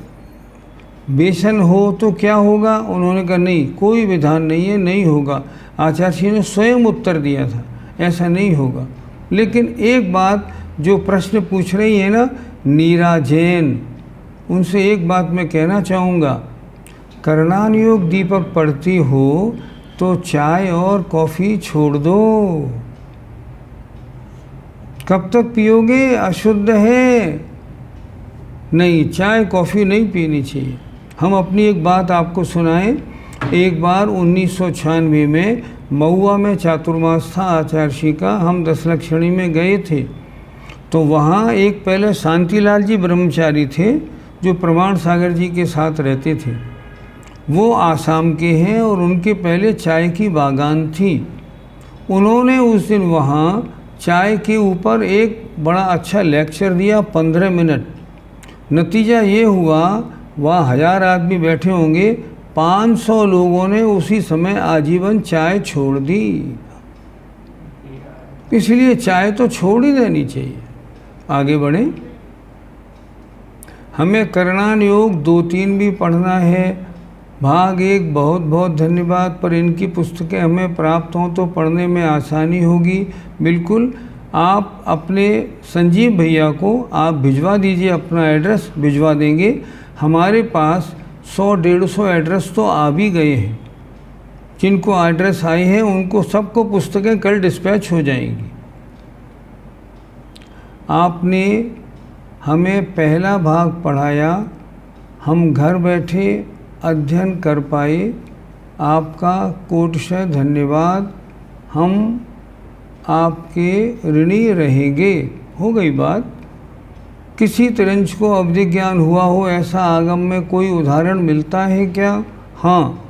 बेसन हो तो क्या होगा। उन्होंने कहा नहीं, कोई विधान नहीं है, नहीं होगा। आचार्य जी ने स्वयं उत्तर दिया था ऐसा नहीं होगा। लेकिन एक बात जो प्रश्न पूछ रही है ना नीरा जैन, उनसे एक बात मैं कहना चाहूँगा, करणानुयोग दीपक पढ़ती हो तो चाय और कॉफ़ी छोड़ दो। कब तक पियोगे, अशुद्ध है। नहीं, चाय कॉफ़ी नहीं पीनी चाहिए। हम अपनी एक बात आपको सुनाएं। एक बार 1996 में महुआ में चातुर्मास था आचार्य जी का, हम दशलक्षणी में गए थे। तो वहाँ एक पहले शांतिलाल जी ब्रह्मचारी थे जो प्रमाण सागर जी के साथ रहते थे। वो आसाम के हैं और उनके पहले चाय की बागान थी। उन्होंने उस दिन वहाँ चाय के ऊपर एक बड़ा अच्छा लेक्चर दिया 15 मिनट। नतीजा ये हुआ वहाँ 1000 आदमी बैठे होंगे, 500 लोगों ने उसी समय आजीवन चाय छोड़ दी। इसलिए चाय तो छोड़ ही देनी चाहिए। आगे बढ़ें। हमें करणान योग 2-3 भी पढ़ना है। भाग 1 बहुत बहुत धन्यवाद, पर इनकी पुस्तकें हमें प्राप्त हों तो पढ़ने में आसानी होगी। बिल्कुल, आप अपने संजीव भैया को आप भिजवा दीजिए, अपना एड्रेस भिजवा देंगे। हमारे पास 100-150 एड्रेस तो आ भी गए हैं। जिनको एड्रेस आए हैं उनको सबको पुस्तकें कल डिस्पैच हो जाएंगी। आपने हमें पहला भाग पढ़ाया, हम घर बैठे अध्ययन कर पाए, आपका कोटिशः धन्यवाद। हम आपके ऋणी रहेंगे। हो गई बात। किसी तिरंज को अवधि ज्ञान हुआ हो ऐसा आगम में कोई उदाहरण मिलता है क्या? हाँ,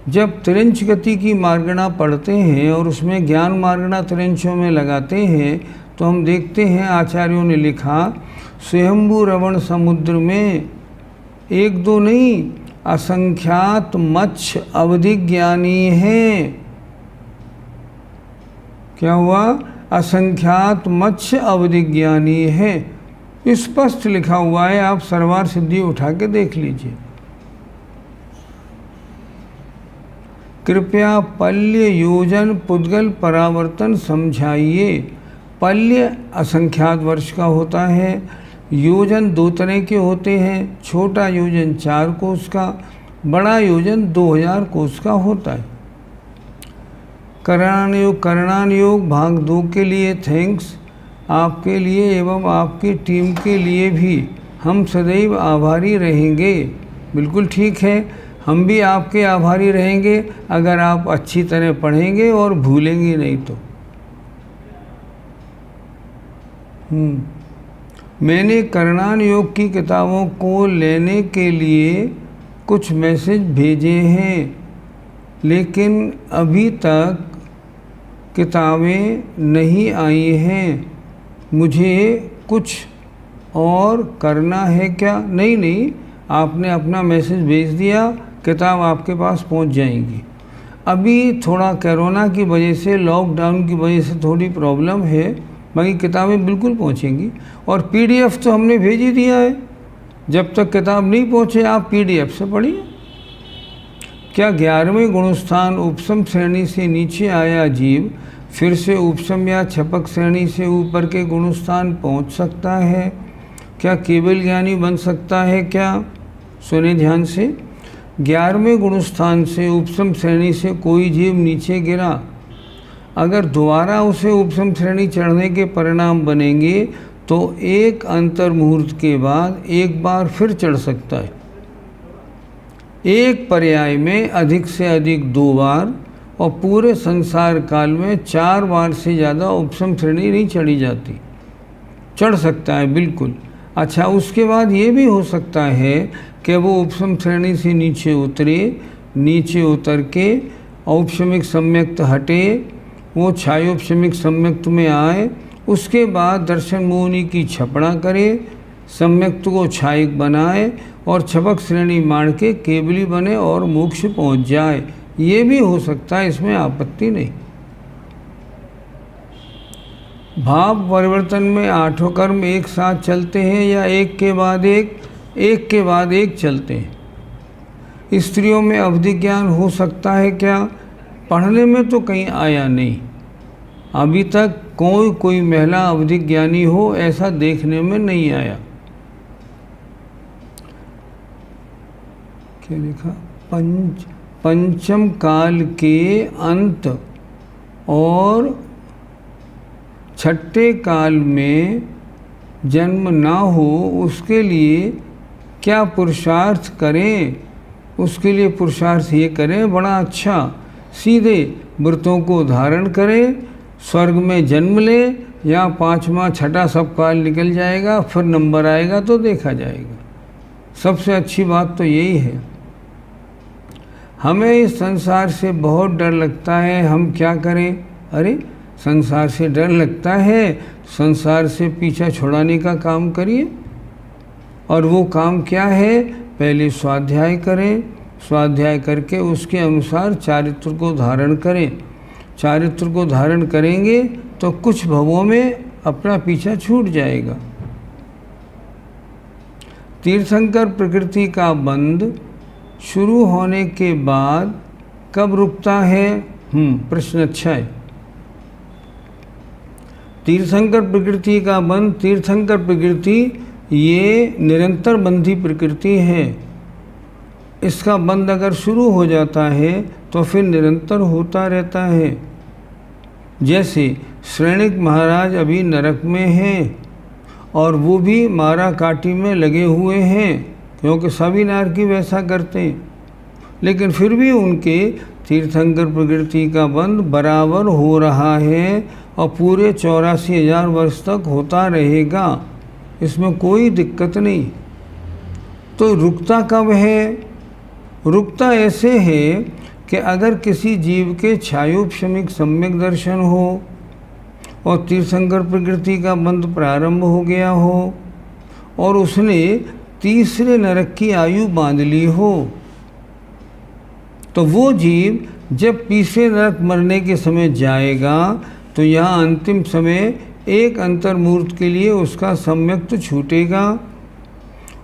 जब तिरंज गति की मार्गणा पढ़ते हैं और उसमें ज्ञान मार्गणा तिरंजों में लगाते हैं तो हम देखते हैं आचार्यों ने लिखा स्वयंभू रवण समुद्र में 1-2 नहीं असंख्यात मत्स्य अवधि ज्ञानी हैं। क्या हुआ? असंख्यात मत्स्य अवधि ज्ञानी है। स्पष्ट लिखा हुआ है, आप सर्वार सिद्धि उठा के देख लीजिए। कृपया पल्य योजन पुद्गल परावर्तन समझाइए। पल्य असंख्यात वर्ष का होता है। योजन 2 तरह के होते हैं। छोटा योजन 4 कोस का, बड़ा योजन 2000 कोस का होता है। करणान योग भाग 2 के लिए थैंक्स। आपके लिए एवं आपकी टीम के लिए भी हम सदैव आभारी रहेंगे। बिल्कुल ठीक है। हम भी आपके आभारी रहेंगे अगर आप अच्छी तरह पढ़ेंगे और भूलेंगे नहीं तो। मैंने करणान योग की किताबों को लेने के लिए कुछ मैसेज भेजे हैं, लेकिन अभी तक किताबें नहीं आई हैं। मुझे कुछ और करना है क्या? नहीं, आपने अपना मैसेज भेज दिया, किताब आपके पास पहुंच जाएंगी। अभी थोड़ा कोरोना की वजह से, लॉकडाउन की वजह से थोड़ी प्रॉब्लम है, बाकी किताबें बिल्कुल पहुंचेंगी। और पीडीएफ तो हमने भेज ही दिया है। जब तक किताब नहीं पहुंचे आप पीडीएफ से पढ़िए। क्या 11वें गुणस्थान उपसम श्रेणी से नीचे आया जीव फिर से उपसम या छपक श्रेणी से ऊपर के गुणस्थान पहुंच सकता है? क्या केवल ज्ञानी बन सकता है क्या? सुने ध्यान से। 11वें गुणस्थान से उपसम श्रेणी से कोई जीव नीचे गिरा, अगर दोबारा उसे उपसम श्रेणी चढ़ने के परिणाम बनेंगे तो एक अंतर मुहूर्त के बाद एक बार फिर चढ़ सकता है। एक पर्याय में अधिक से अधिक 2 बार और पूरे संसार काल में 4 बार से ज़्यादा उपसम श्रेणी नहीं चढ़ी जाती। चढ़ सकता है बिल्कुल। अच्छा, उसके बाद ये भी हो सकता है कि वो उपसम श्रेणी से नीचे उतरे, नीचे उतर के औपशमिक सम्यक्त हटे, वो छायोपशमिक सम्यक्त में आए, उसके बाद दर्शन मोहिनी की छपड़ा करे, सम्यक्त को छायिक बनाए और छपक श्रेणी मार के केवली बने और मोक्ष पहुंच जाए। ये भी हो सकता है, इसमें आपत्ति नहीं। भाव परिवर्तन में 8 कर्म एक साथ चलते हैं या एक के बाद एक चलते हैं? स्त्रियों में अवधि ज्ञान हो सकता है क्या? पढ़ने में तो कहीं आया नहीं, अभी तक कोई महिला अवधि ज्ञानी हो ऐसा देखने में नहीं आया। क्या लिखा? पंचम काल के अंत और छठे काल में जन्म ना हो उसके लिए क्या पुरुषार्थ करें? उसके लिए पुरुषार्थ ये करें, बड़ा अच्छा, सीधे व्रतों को धारण करें, स्वर्ग में जन्म ले, या 5वां 6ठा सब काल निकल जाएगा, फिर नंबर आएगा तो देखा जाएगा। सबसे अच्छी बात तो यही है। हमें इस संसार से बहुत डर लगता है, हम क्या करें? अरे संसार से डर लगता है, संसार से पीछा छुड़ाने का काम करिए। और वो काम क्या है? पहले स्वाध्याय करें, स्वाध्याय करके उसके अनुसार चारित्र को धारण करें। चारित्र को धारण करेंगे तो कुछ भवों में अपना पीछा छूट जाएगा। तीर्थंकर प्रकृति का बंध शुरू होने के बाद कब रुकता है? प्रश्न अच्छा है। तीर्थंकर प्रकृति का बंध, तीर्थंकर प्रकृति ये निरंतर बंधी प्रकृति है। इसका बंध अगर शुरू हो जाता है तो फिर निरंतर होता रहता है। जैसे श्रेणिक महाराज अभी नरक में हैं और वो भी मारा काटी में लगे हुए हैं, क्योंकि सभी नारकी वैसा करते हैं, लेकिन फिर भी उनके तीर्थंकर प्रकृति का बंध बराबर हो रहा है और पूरे 84,000 वर्ष तक होता रहेगा, इसमें कोई दिक्कत नहीं। तो रुकता कब है? रुकता ऐसे है कि अगर किसी जीव के छायोपशमिक सम्यक दर्शन हो और तीर्थंकर प्रकृति का बंध प्रारंभ हो गया हो और उसने तीसरे नरक की आयु बांध ली हो, तो वो जीव जब तीसरे नरक मरने के समय जाएगा तो यहाँ अंतिम समय एक अंतर्मूर्त के लिए उसका सम्यक्त छूटेगा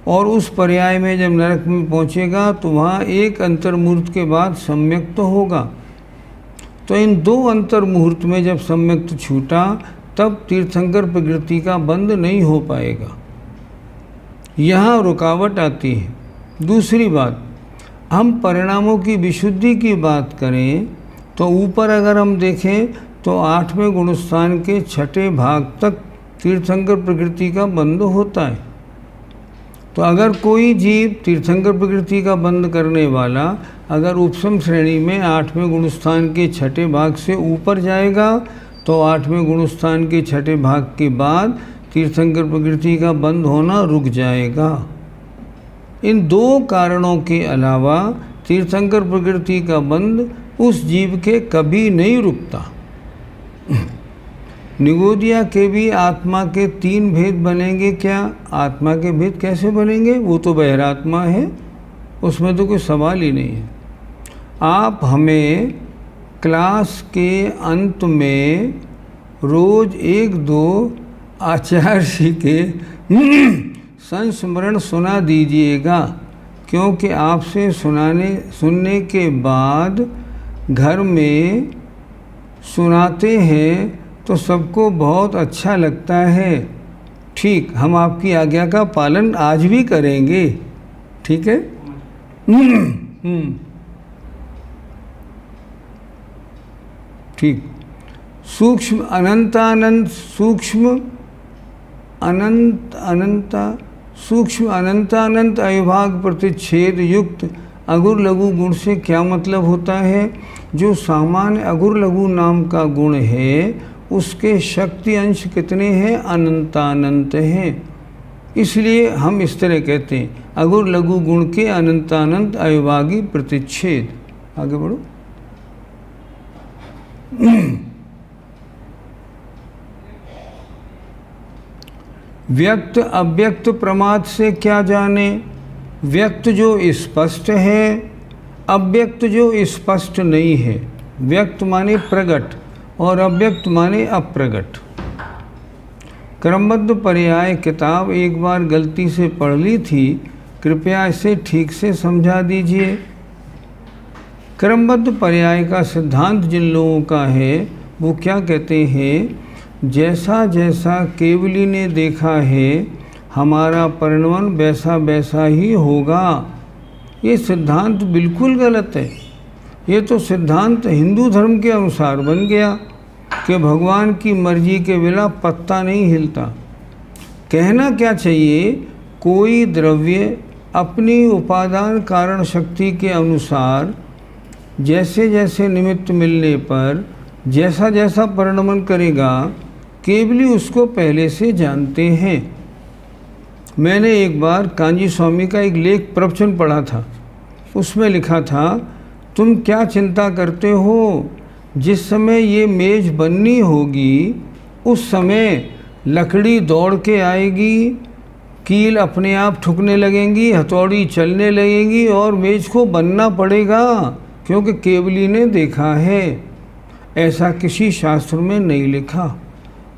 और उस पर्याय में जब नरक में पहुँचेगा तो वहाँ एक अंतर्मूर्त के बाद सम्यक्त होगा। तो इन 2 अंतर्मुहूर्त में जब सम्यक्त छूटा तब तीर्थंकर प्रकृति का बंध नहीं हो पाएगा, यहाँ रुकावट आती है। दूसरी बात, हम परिणामों की विशुद्धि की बात करें तो ऊपर अगर हम देखें तो 8वें गुणस्थान के 6ठे भाग तक तीर्थंकर प्रकृति का बंध होता है। तो अगर कोई जीव तीर्थंकर प्रकृति का बंध करने वाला अगर उपसम श्रेणी में 8वें गुणस्थान के छठे भाग से ऊपर जाएगा तो 8वें गुणस्थान के छठे भाग के बाद तीर्थंकर प्रकृति का बंध होना रुक जाएगा। इन दो कारणों के अलावा तीर्थंकर प्रकृति का बंध उस जीव के कभी नहीं रुकता। निगोदिया के भी आत्मा के 3 भेद बनेंगे क्या? आत्मा के भेद कैसे बनेंगे? वो तो बहिरात्मा है, उसमें तो कोई सवाल ही नहीं है। आप हमें क्लास के अंत में रोज़ 1-2 आचार्य जी के संस्मरण सुना दीजिएगा, क्योंकि आपसे सुनने के बाद घर में सुनाते हैं तो सबको बहुत अच्छा लगता है। ठीक, हम आपकी आज्ञा का पालन आज भी करेंगे, ठीक है? ठीक। सूक्ष्म अनंतानंत सूक्ष्म अनंतानंत अविभाग प्रतिच्छेद युक्त अगुर लघु गुण से क्या मतलब होता है? जो सामान्य अगुर लघु नाम का गुण है उसके शक्ति अंश कितने हैं? अनंतानंत हैं। इसलिए हम इस तरह कहते हैं अगुर लघु गुण के अनंतानंत अविभागी प्रतिच्छेद। आगे बढ़ो। व्यक्त अव्यक्त प्रमाद से क्या जाने? व्यक्त जो स्पष्ट है, अव्यक्त जो स्पष्ट नहीं है। व्यक्त माने प्रगट और अव्यक्त माने अप्रगट। क्रमबद्ध पर्याय किताब एक बार गलती से पढ़ ली थी, कृपया इसे ठीक से समझा दीजिए। क्रमबद्ध पर्याय का सिद्धांत जिन लोगों का है वो क्या कहते हैं? जैसा जैसा केवली ने देखा है हमारा परिणमन वैसा वैसा ही होगा। ये सिद्धांत बिल्कुल गलत है। ये तो सिद्धांत हिंदू धर्म के अनुसार बन गया कि भगवान की मर्जी के बिना पत्ता नहीं हिलता। कहना क्या चाहिए? कोई द्रव्य अपनी उपादान कारण शक्ति के अनुसार जैसे जैसे निमित्त मिलने पर जैसा जैसा परिणमन करेगा केवली उसको पहले से जानते हैं। मैंने एक बार कांजी स्वामी का एक लेख प्रवचन पढ़ा था, उसमें लिखा था तुम क्या चिंता करते हो? जिस समय ये मेज बननी होगी उस समय लकड़ी दौड़ के आएगी, कील अपने आप ठुकने लगेंगी, हथौड़ी चलने लगेगी और मेज को बनना पड़ेगा, क्योंकि केवली ने देखा है। ऐसा किसी शास्त्र में नहीं लिखा।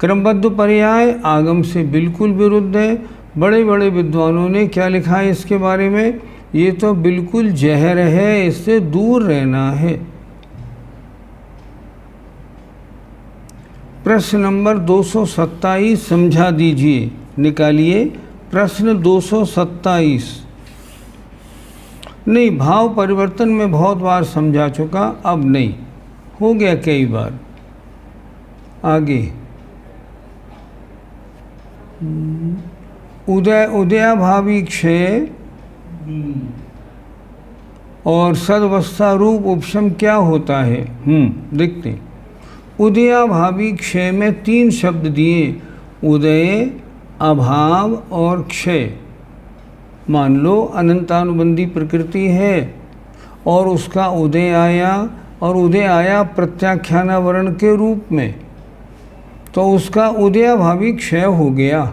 क्रमबद्ध पर्याय आगम से बिल्कुल विरुद्ध है। बड़े बड़े विद्वानों ने क्या लिखा है इसके बारे में? ये तो बिल्कुल जहर है, इससे दूर रहना है। प्रश्न नंबर 227 समझा दीजिए, निकालिए प्रश्न 227। नहीं, भाव परिवर्तन में बहुत बार समझा चुका, अब नहीं, हो गया कई बार। आगे उदयाभावी क्षय और सदवस्था रूप उपशम क्या होता है? देखते हैं। उदयाभावी क्षय में 3 शब्द दिए, उदय, अभाव और क्षय। मान लो अनंतानुबंधी प्रकृति है और उसका उदय आया, और उदय आया प्रत्याख्यानावरण के रूप में, तो उसका उदयाभावी क्षय हो गया।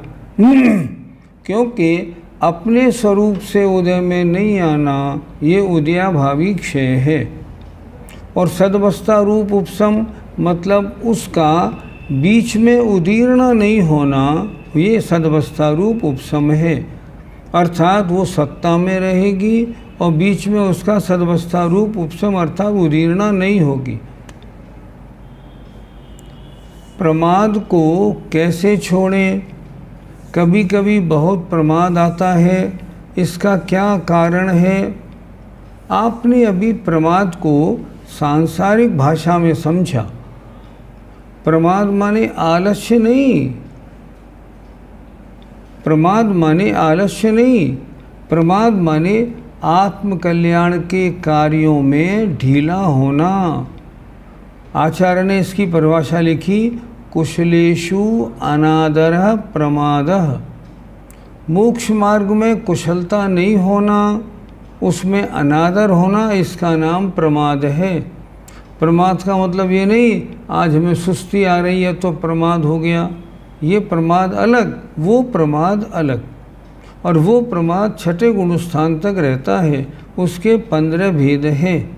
क्योंकि अपने स्वरूप से उदय में नहीं आना, ये उदयाभावी क्षय है। और सदवस्था रूप उपशम मतलब उसका बीच में उदीर्ण नहीं होना, ये सदवस्था रूप उपशम है। अर्थात वो सत्ता में रहेगी और बीच में उसका सदवस्था रूप उपशम अर्थात उदीर्णा नहीं होगी। प्रमाद को कैसे छोड़ें? कभी कभी बहुत प्रमाद आता है, इसका क्या कारण है? आपने अभी प्रमाद को सांसारिक भाषा में समझा। प्रमाद माने आलस्य नहीं, प्रमाद माने आलस्य नहीं, प्रमाद माने आत्म कल्याण के कार्यों में ढीला होना। आचार्य ने इसकी परिभाषा लिखी, कुशलेषु अनादरः प्रमादः। मोक्ष मार्ग में कुशलता नहीं होना, उसमें अनादर होना, इसका नाम प्रमाद है। प्रमाद का मतलब ये नहीं आज हमें सुस्ती आ रही है तो प्रमाद हो गया, ये प्रमाद अलग, वो प्रमाद अलग। और वो प्रमाद छठे गुण स्थान तक रहता है। उसके 15 भेद हैं,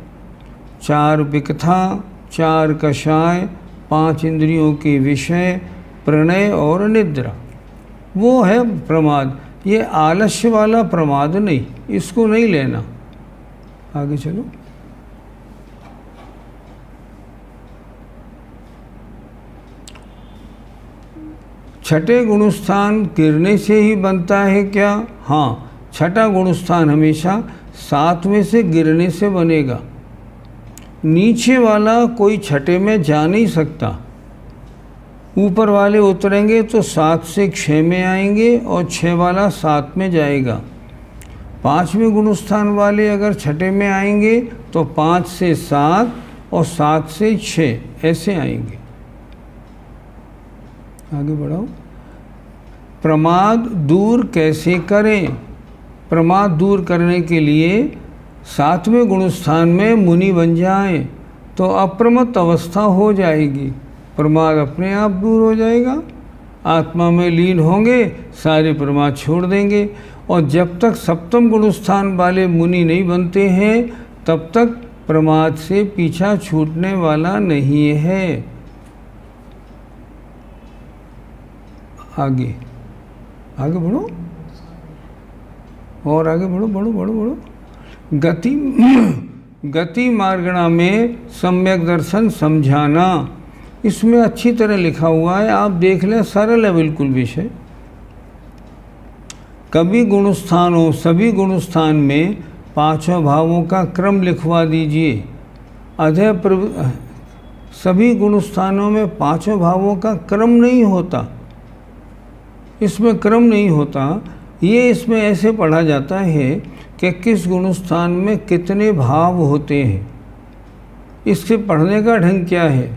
4 विकथा, 4 कषाय, 5 इंद्रियों के विषय, प्रणय और निद्रा, वो है प्रमाद। ये आलस्य वाला प्रमाद नहीं, इसको नहीं लेना। आगे चलो। छठे गुणस्थान गिरने से ही बनता है क्या? हाँ, छठा गुणस्थान हमेशा 7वें से गिरने से बनेगा। नीचे वाला कोई छठे में जा नहीं सकता। ऊपर वाले उतरेंगे तो 7 से 6 में आएंगे और 6 वाला 7 में जाएगा। 5वें गुणस्थान वाले अगर छठे में आएंगे तो 5 से 7 और 7 से 6 ऐसे आएंगे। आगे बढ़ाओ। प्रमाद दूर कैसे करें? प्रमाद दूर करने के लिए 7वें गुणस्थान में मुनि बन जाएं तो अप्रमत्त अवस्था हो जाएगी, प्रमाद अपने आप दूर हो जाएगा। आत्मा में लीन होंगे, सारे प्रमाद छोड़ देंगे। और जब तक 7वें गुणस्थान वाले मुनि नहीं बनते हैं तब तक प्रमाद से पीछा छूटने वाला नहीं है। आगे आगे बढ़ो और आगे बढ़ो, बढ़ो बढ़ो बढ़ो। गति मार्गणा में सम्यक दर्शन समझाना, इसमें अच्छी तरह लिखा हुआ है, आप देख लें, सरल है बिल्कुल विषय। सभी गुणस्थान में 5 भावों का क्रम लिखवा दीजिए। सभी गुणस्थानों में 5 भावों का क्रम नहीं होता, इसमें क्रम नहीं होता। ये इसमें ऐसे पढ़ा जाता है कि किस गुणस्थान में कितने भाव होते हैं। इससे पढ़ने का ढंग क्या है?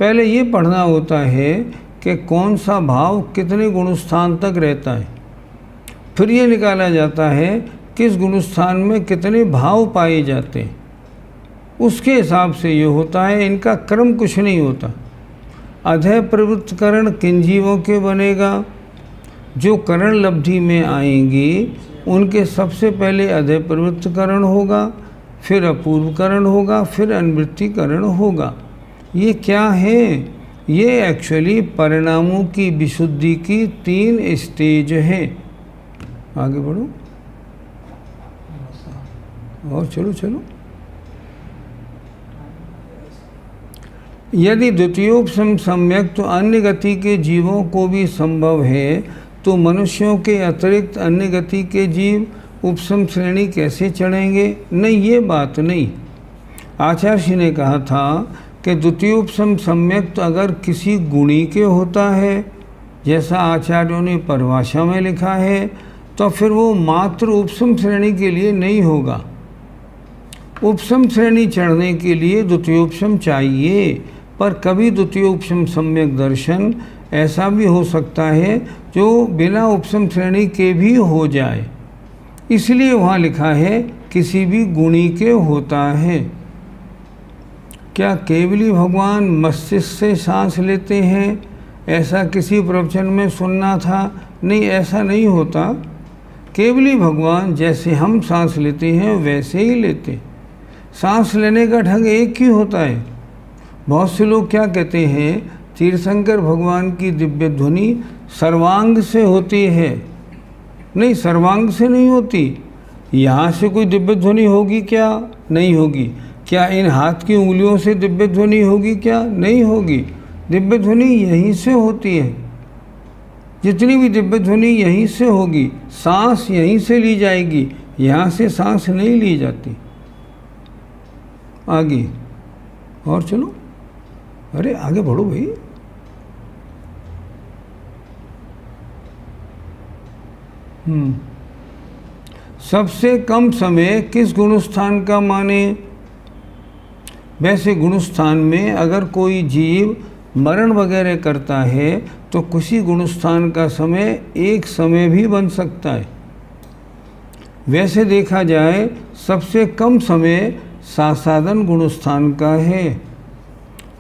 पहले ये पढ़ना होता है कि कौन सा भाव कितने गुणस्थान तक रहता है, फिर ये निकाला जाता है किस गुणस्थान में कितने भाव पाए जाते हैं, उसके हिसाब से ये होता है। इनका क्रम कुछ नहीं होता। अधः प्रवृत्त करण किन जीवों के बनेगा? जो करण लब्धि में आएंगे उनके सबसे पहले अधः प्रवृत्त करण होगा, फिर अपूर्व करण होगा, फिर अनुवृत्ति करण होगा। ये क्या है? ये एक्चुअली परिणामों की विशुद्धि की 3 स्टेज है। आगे बढ़ो और चलो चलो। यदि द्वितीयोपशम सम्यक तो अन्य गति के जीवों को भी संभव है, तो मनुष्यों के अतिरिक्त अन्य गति के जीव उपशम श्रेणी कैसे चढ़ेंगे? नहीं, ये बात नहीं। आचार्य जी ने कहा था कि द्वितीयोपशम सम्यक तो अगर किसी गुणी के होता है, जैसा आचार्यों ने परिभाषा में लिखा है, तो फिर वो मात्र उपशम श्रेणी के लिए नहीं होगा। उपशम श्रेणी चढ़ने के लिए द्वितीयोपशम चाहिए, पर कभी द्वितीयोपशम सम्यक दर्शन ऐसा भी हो सकता है जो बिना उपशम श्रेणी के भी हो जाए, इसलिए वहाँ लिखा है किसी भी गुणी के होता है। क्या केवली भगवान मस्तिष्क से सांस लेते हैं? ऐसा किसी प्रवचन में सुनना था। नहीं, ऐसा नहीं होता। केवली भगवान जैसे हम सांस लेते हैं वैसे ही लेते। सांस लेने का ढंग एक ही होता है। बहुत से लोग क्या कहते हैं, तीर्थंकर भगवान की दिव्य ध्वनि सर्वांग से होती है। नहीं, सर्वांग से नहीं होती। यहाँ से कोई दिव्य ध्वनि होगी क्या? नहीं होगी। क्या इन हाथ की उंगलियों से दिव्य ध्वनि होगी क्या? नहीं होगी। दिव्य ध्वनि यहीं से होती है। जितनी भी दिव्य ध्वनि यहीं से होगी। सांस यहीं से ली जाएगी, यहाँ से सांस नहीं ली जाती। आगे और चलो। अरे आगे बढ़ो भाई। सबसे कम समय किस गुणस्थान का माने? वैसे गुणस्थान में अगर कोई जीव मरण वगैरह करता है तो किसी गुणस्थान का समय एक समय भी बन सकता है। वैसे देखा जाए सबसे कम समय सासादन गुणस्थान का है।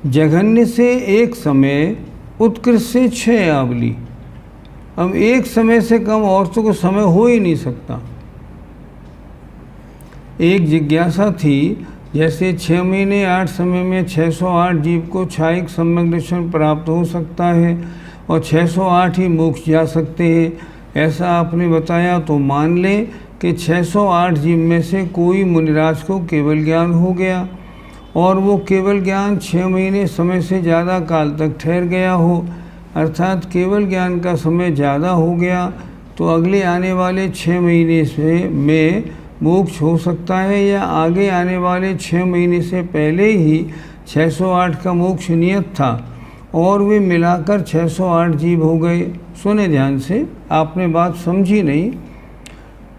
जघन्य से एक समय, उत्कृष्ट से 6 आवली। अब एक समय से कम औरतों को समय हो ही नहीं सकता। एक जिज्ञासा थी, जैसे 6 महीने 8 समय में 608 जीव को छायिक सम्यक दर्शन प्राप्त हो सकता है और 608 ही मोक्ष जा सकते हैं, ऐसा आपने बताया तो मान लें कि 608 जीव में से कोई मुनिराज को केवल ज्ञान हो गया और वो केवल ज्ञान 6 महीने समय से ज़्यादा काल तक ठहर गया हो, अर्थात केवल ज्ञान का समय ज़्यादा हो गया, तो अगले आने वाले 6 महीने से में मोक्ष हो सकता है या आगे आने वाले 6 महीने से पहले ही 608 का मोक्ष नियत था और वे मिलाकर 608 जीव हो गए। सुने ध्यान से, आपने बात समझी नहीं।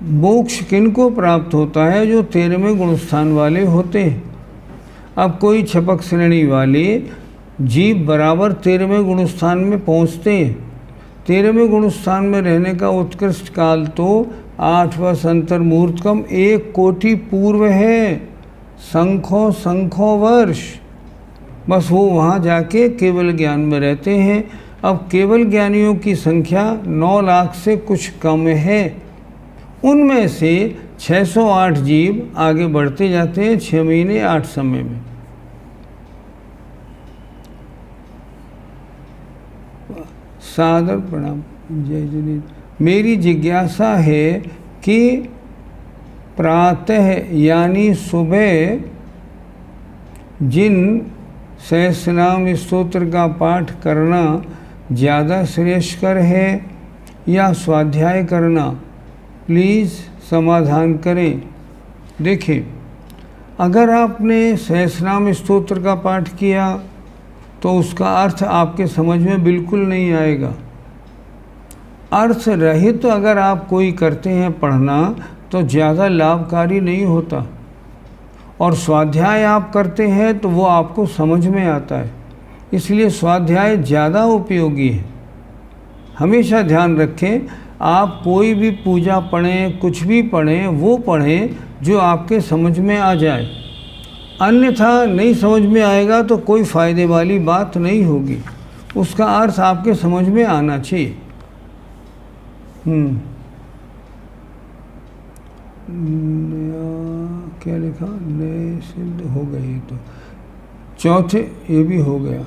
मोक्ष किनको प्राप्त होता है? जो 13वें गुणस्थान वाले होते हैं। अब कोई छपक श्रेणी वाले जीव बराबर 13वें गुणस्थान में पहुंचते हैं। 13वें गुणस्थान में रहने का उत्कृष्ट काल तो 8 वसंतर मुहूर्तकम 1 कोटि पूर्व है, संखों वर्ष। बस वो वहाँ जाके केवल ज्ञान में रहते हैं। अब केवल ज्ञानियों की संख्या 9 लाख से कुछ कम है। उनमें से 608 जीव आगे बढ़ते जाते हैं 6 महीने 8 समय में। सादर प्रणाम। जय जय। मेरी जिज्ञासा है कि प्रातः यानी सुबह जिन सहस्रनाम स्तोत्र का पाठ करना ज़्यादा श्रेयस्कर है या स्वाध्याय करना? प्लीज़ समाधान करें। देखिए, अगर आपने सहस्रनाम स्तोत्र का पाठ किया तो उसका अर्थ आपके समझ में बिल्कुल नहीं आएगा। अर्थ रहित तो अगर आप कोई करते हैं पढ़ना तो ज़्यादा लाभकारी नहीं होता, और स्वाध्याय आप करते हैं तो वो आपको समझ में आता है, इसलिए स्वाध्याय ज़्यादा उपयोगी है। हमेशा ध्यान रखें, आप कोई भी पूजा पढ़ें, कुछ भी पढ़ें, वो पढ़ें जो आपके समझ में आ जाए, अन्यथा नहीं समझ में आएगा तो कोई फ़ायदे वाली बात नहीं होगी। उसका अर्थ आपके समझ में आना चाहिए। क्या लिखा? नए सिद्ध हो गए तो चौथे, ये भी हो गया।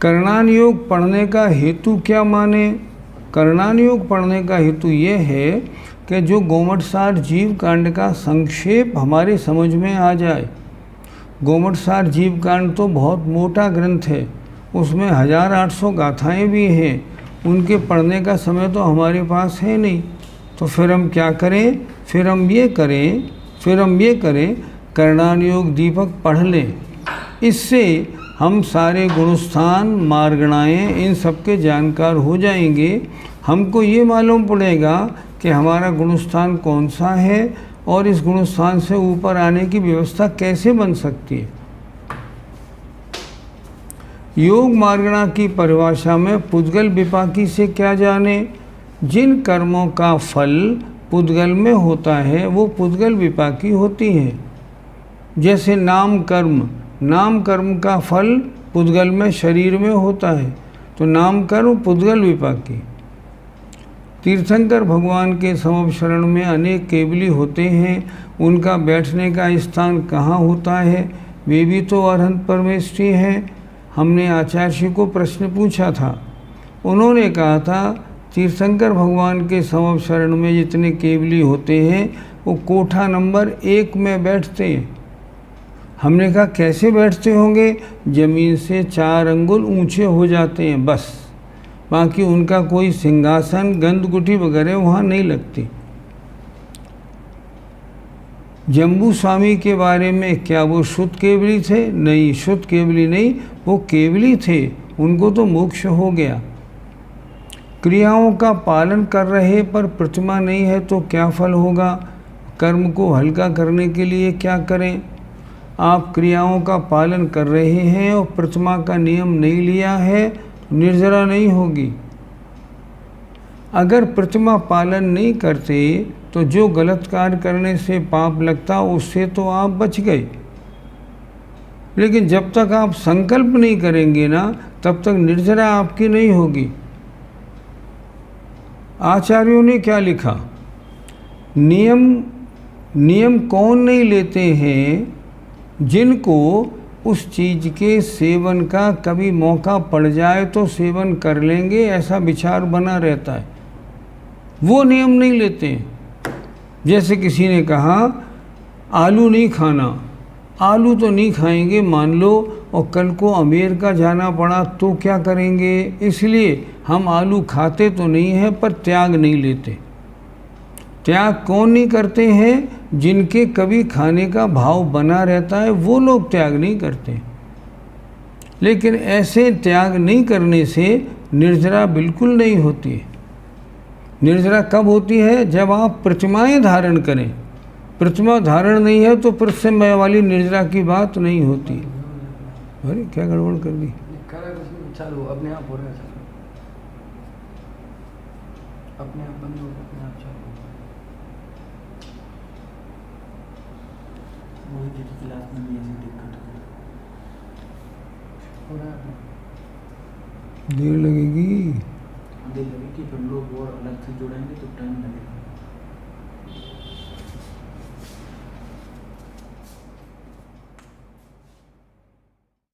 करणान योग पढ़ने का हेतु क्या माने? करणान योग पढ़ने का हेतु ये है कि जो गोमटसार जीव कांड का संक्षेप हमारे समझ में आ जाए। गोमटसार जीव कांड तो बहुत मोटा ग्रंथ है, उसमें 1800 गाथाएँ भी हैं, उनके पढ़ने का समय तो हमारे पास है नहीं। तो फिर हम क्या करें? फिर हम ये करें करणान योग दीपक पढ़ लें। इससे हम सारे गुणस्थान, मार्गणाएँ, इन सब के जानकार हो जाएंगे। हमको ये मालूम पड़ेगा कि हमारा गुणस्थान कौन सा है और इस गुणस्थान से ऊपर आने की व्यवस्था कैसे बन सकती है। योग मार्गणा की परिभाषा में पुद्गल विपाकी से क्या जाने? जिन कर्मों का फल पुद्गल में होता है वो पुद्गल विपाकी होती हैं। जैसे नाम कर्म का फल पुद्गल में शरीर में होता है, तो नाम कर्म पुद्गल विपाकी। तीर्थंकर भगवान के समवशरण में अनेक केवली होते हैं, उनका बैठने का स्थान कहाँ होता है? वे भी तो अरहंत परमेष्ठी हैं। हमने आचार्य जी को प्रश्न पूछा था, उन्होंने कहा था तीर्थंकर भगवान के समवशरण में जितने केवली होते हैं वो कोठा नंबर 1 में बैठते हैं। हमने कहा कैसे बैठते होंगे? ज़मीन से 4 अंगुल ऊंचे हो जाते हैं बस, बाकी उनका कोई सिंहासन, गंधगुठी वगैरह वहाँ नहीं लगती। जम्बू स्वामी के बारे में क्या वो शुद्ध केवली थे? नहीं, शुद्ध केवली नहीं, वो केवली थे, उनको तो मोक्ष हो गया। क्रियाओं का पालन कर रहे पर प्रतिमा नहीं है तो क्या फल होगा? कर्म को हल्का करने के लिए क्या करें? आप क्रियाओं का पालन कर रहे हैं और प्रतिमा का नियम नहीं लिया है तो निर्जरा नहीं होगी। अगर प्रतिमा पालन नहीं करते तो जो गलत कार्य करने से पाप लगता उससे तो आप बच गए, लेकिन जब तक आप संकल्प नहीं करेंगे ना तब तक निर्जरा आपकी नहीं होगी। आचार्यों ने क्या लिखा? नियम कौन नहीं लेते हैं? जिनको उस चीज़ के सेवन का कभी मौका पड़ जाए तो सेवन कर लेंगे ऐसा विचार बना रहता है, वो नियम नहीं लेते हैं। जैसे किसी ने कहा आलू नहीं खाना, आलू तो नहीं खाएंगे मान लो, और कल को अमेरिका जाना पड़ा तो क्या करेंगे? इसलिए हम आलू खाते तो नहीं हैं पर त्याग नहीं लेते। त्याग कौन नहीं करते हैं? जिनके कभी खाने का भाव बना रहता है वो लोग त्याग नहीं करते। लेकिन ऐसे त्याग नहीं करने से निर्जरा बिल्कुल नहीं होती है। निर्जरा कब होती है? जब आप प्रतिमाएं धारण करें। प्रतिमा धारण नहीं है तो प्रसमय वाली निर्जरा की बात नहीं होती। अरे क्या गड़बड़ कर दी? चालू अपने आप हो रहा है, अपने आप बंद हो, अपने आप चालू वही देखिए क्लास में भी ऐसी दिक्कत हो रहा है। देर लगेगी, फिर लोग और अलग से जुड़ेंगे तो टाइम लगेगा।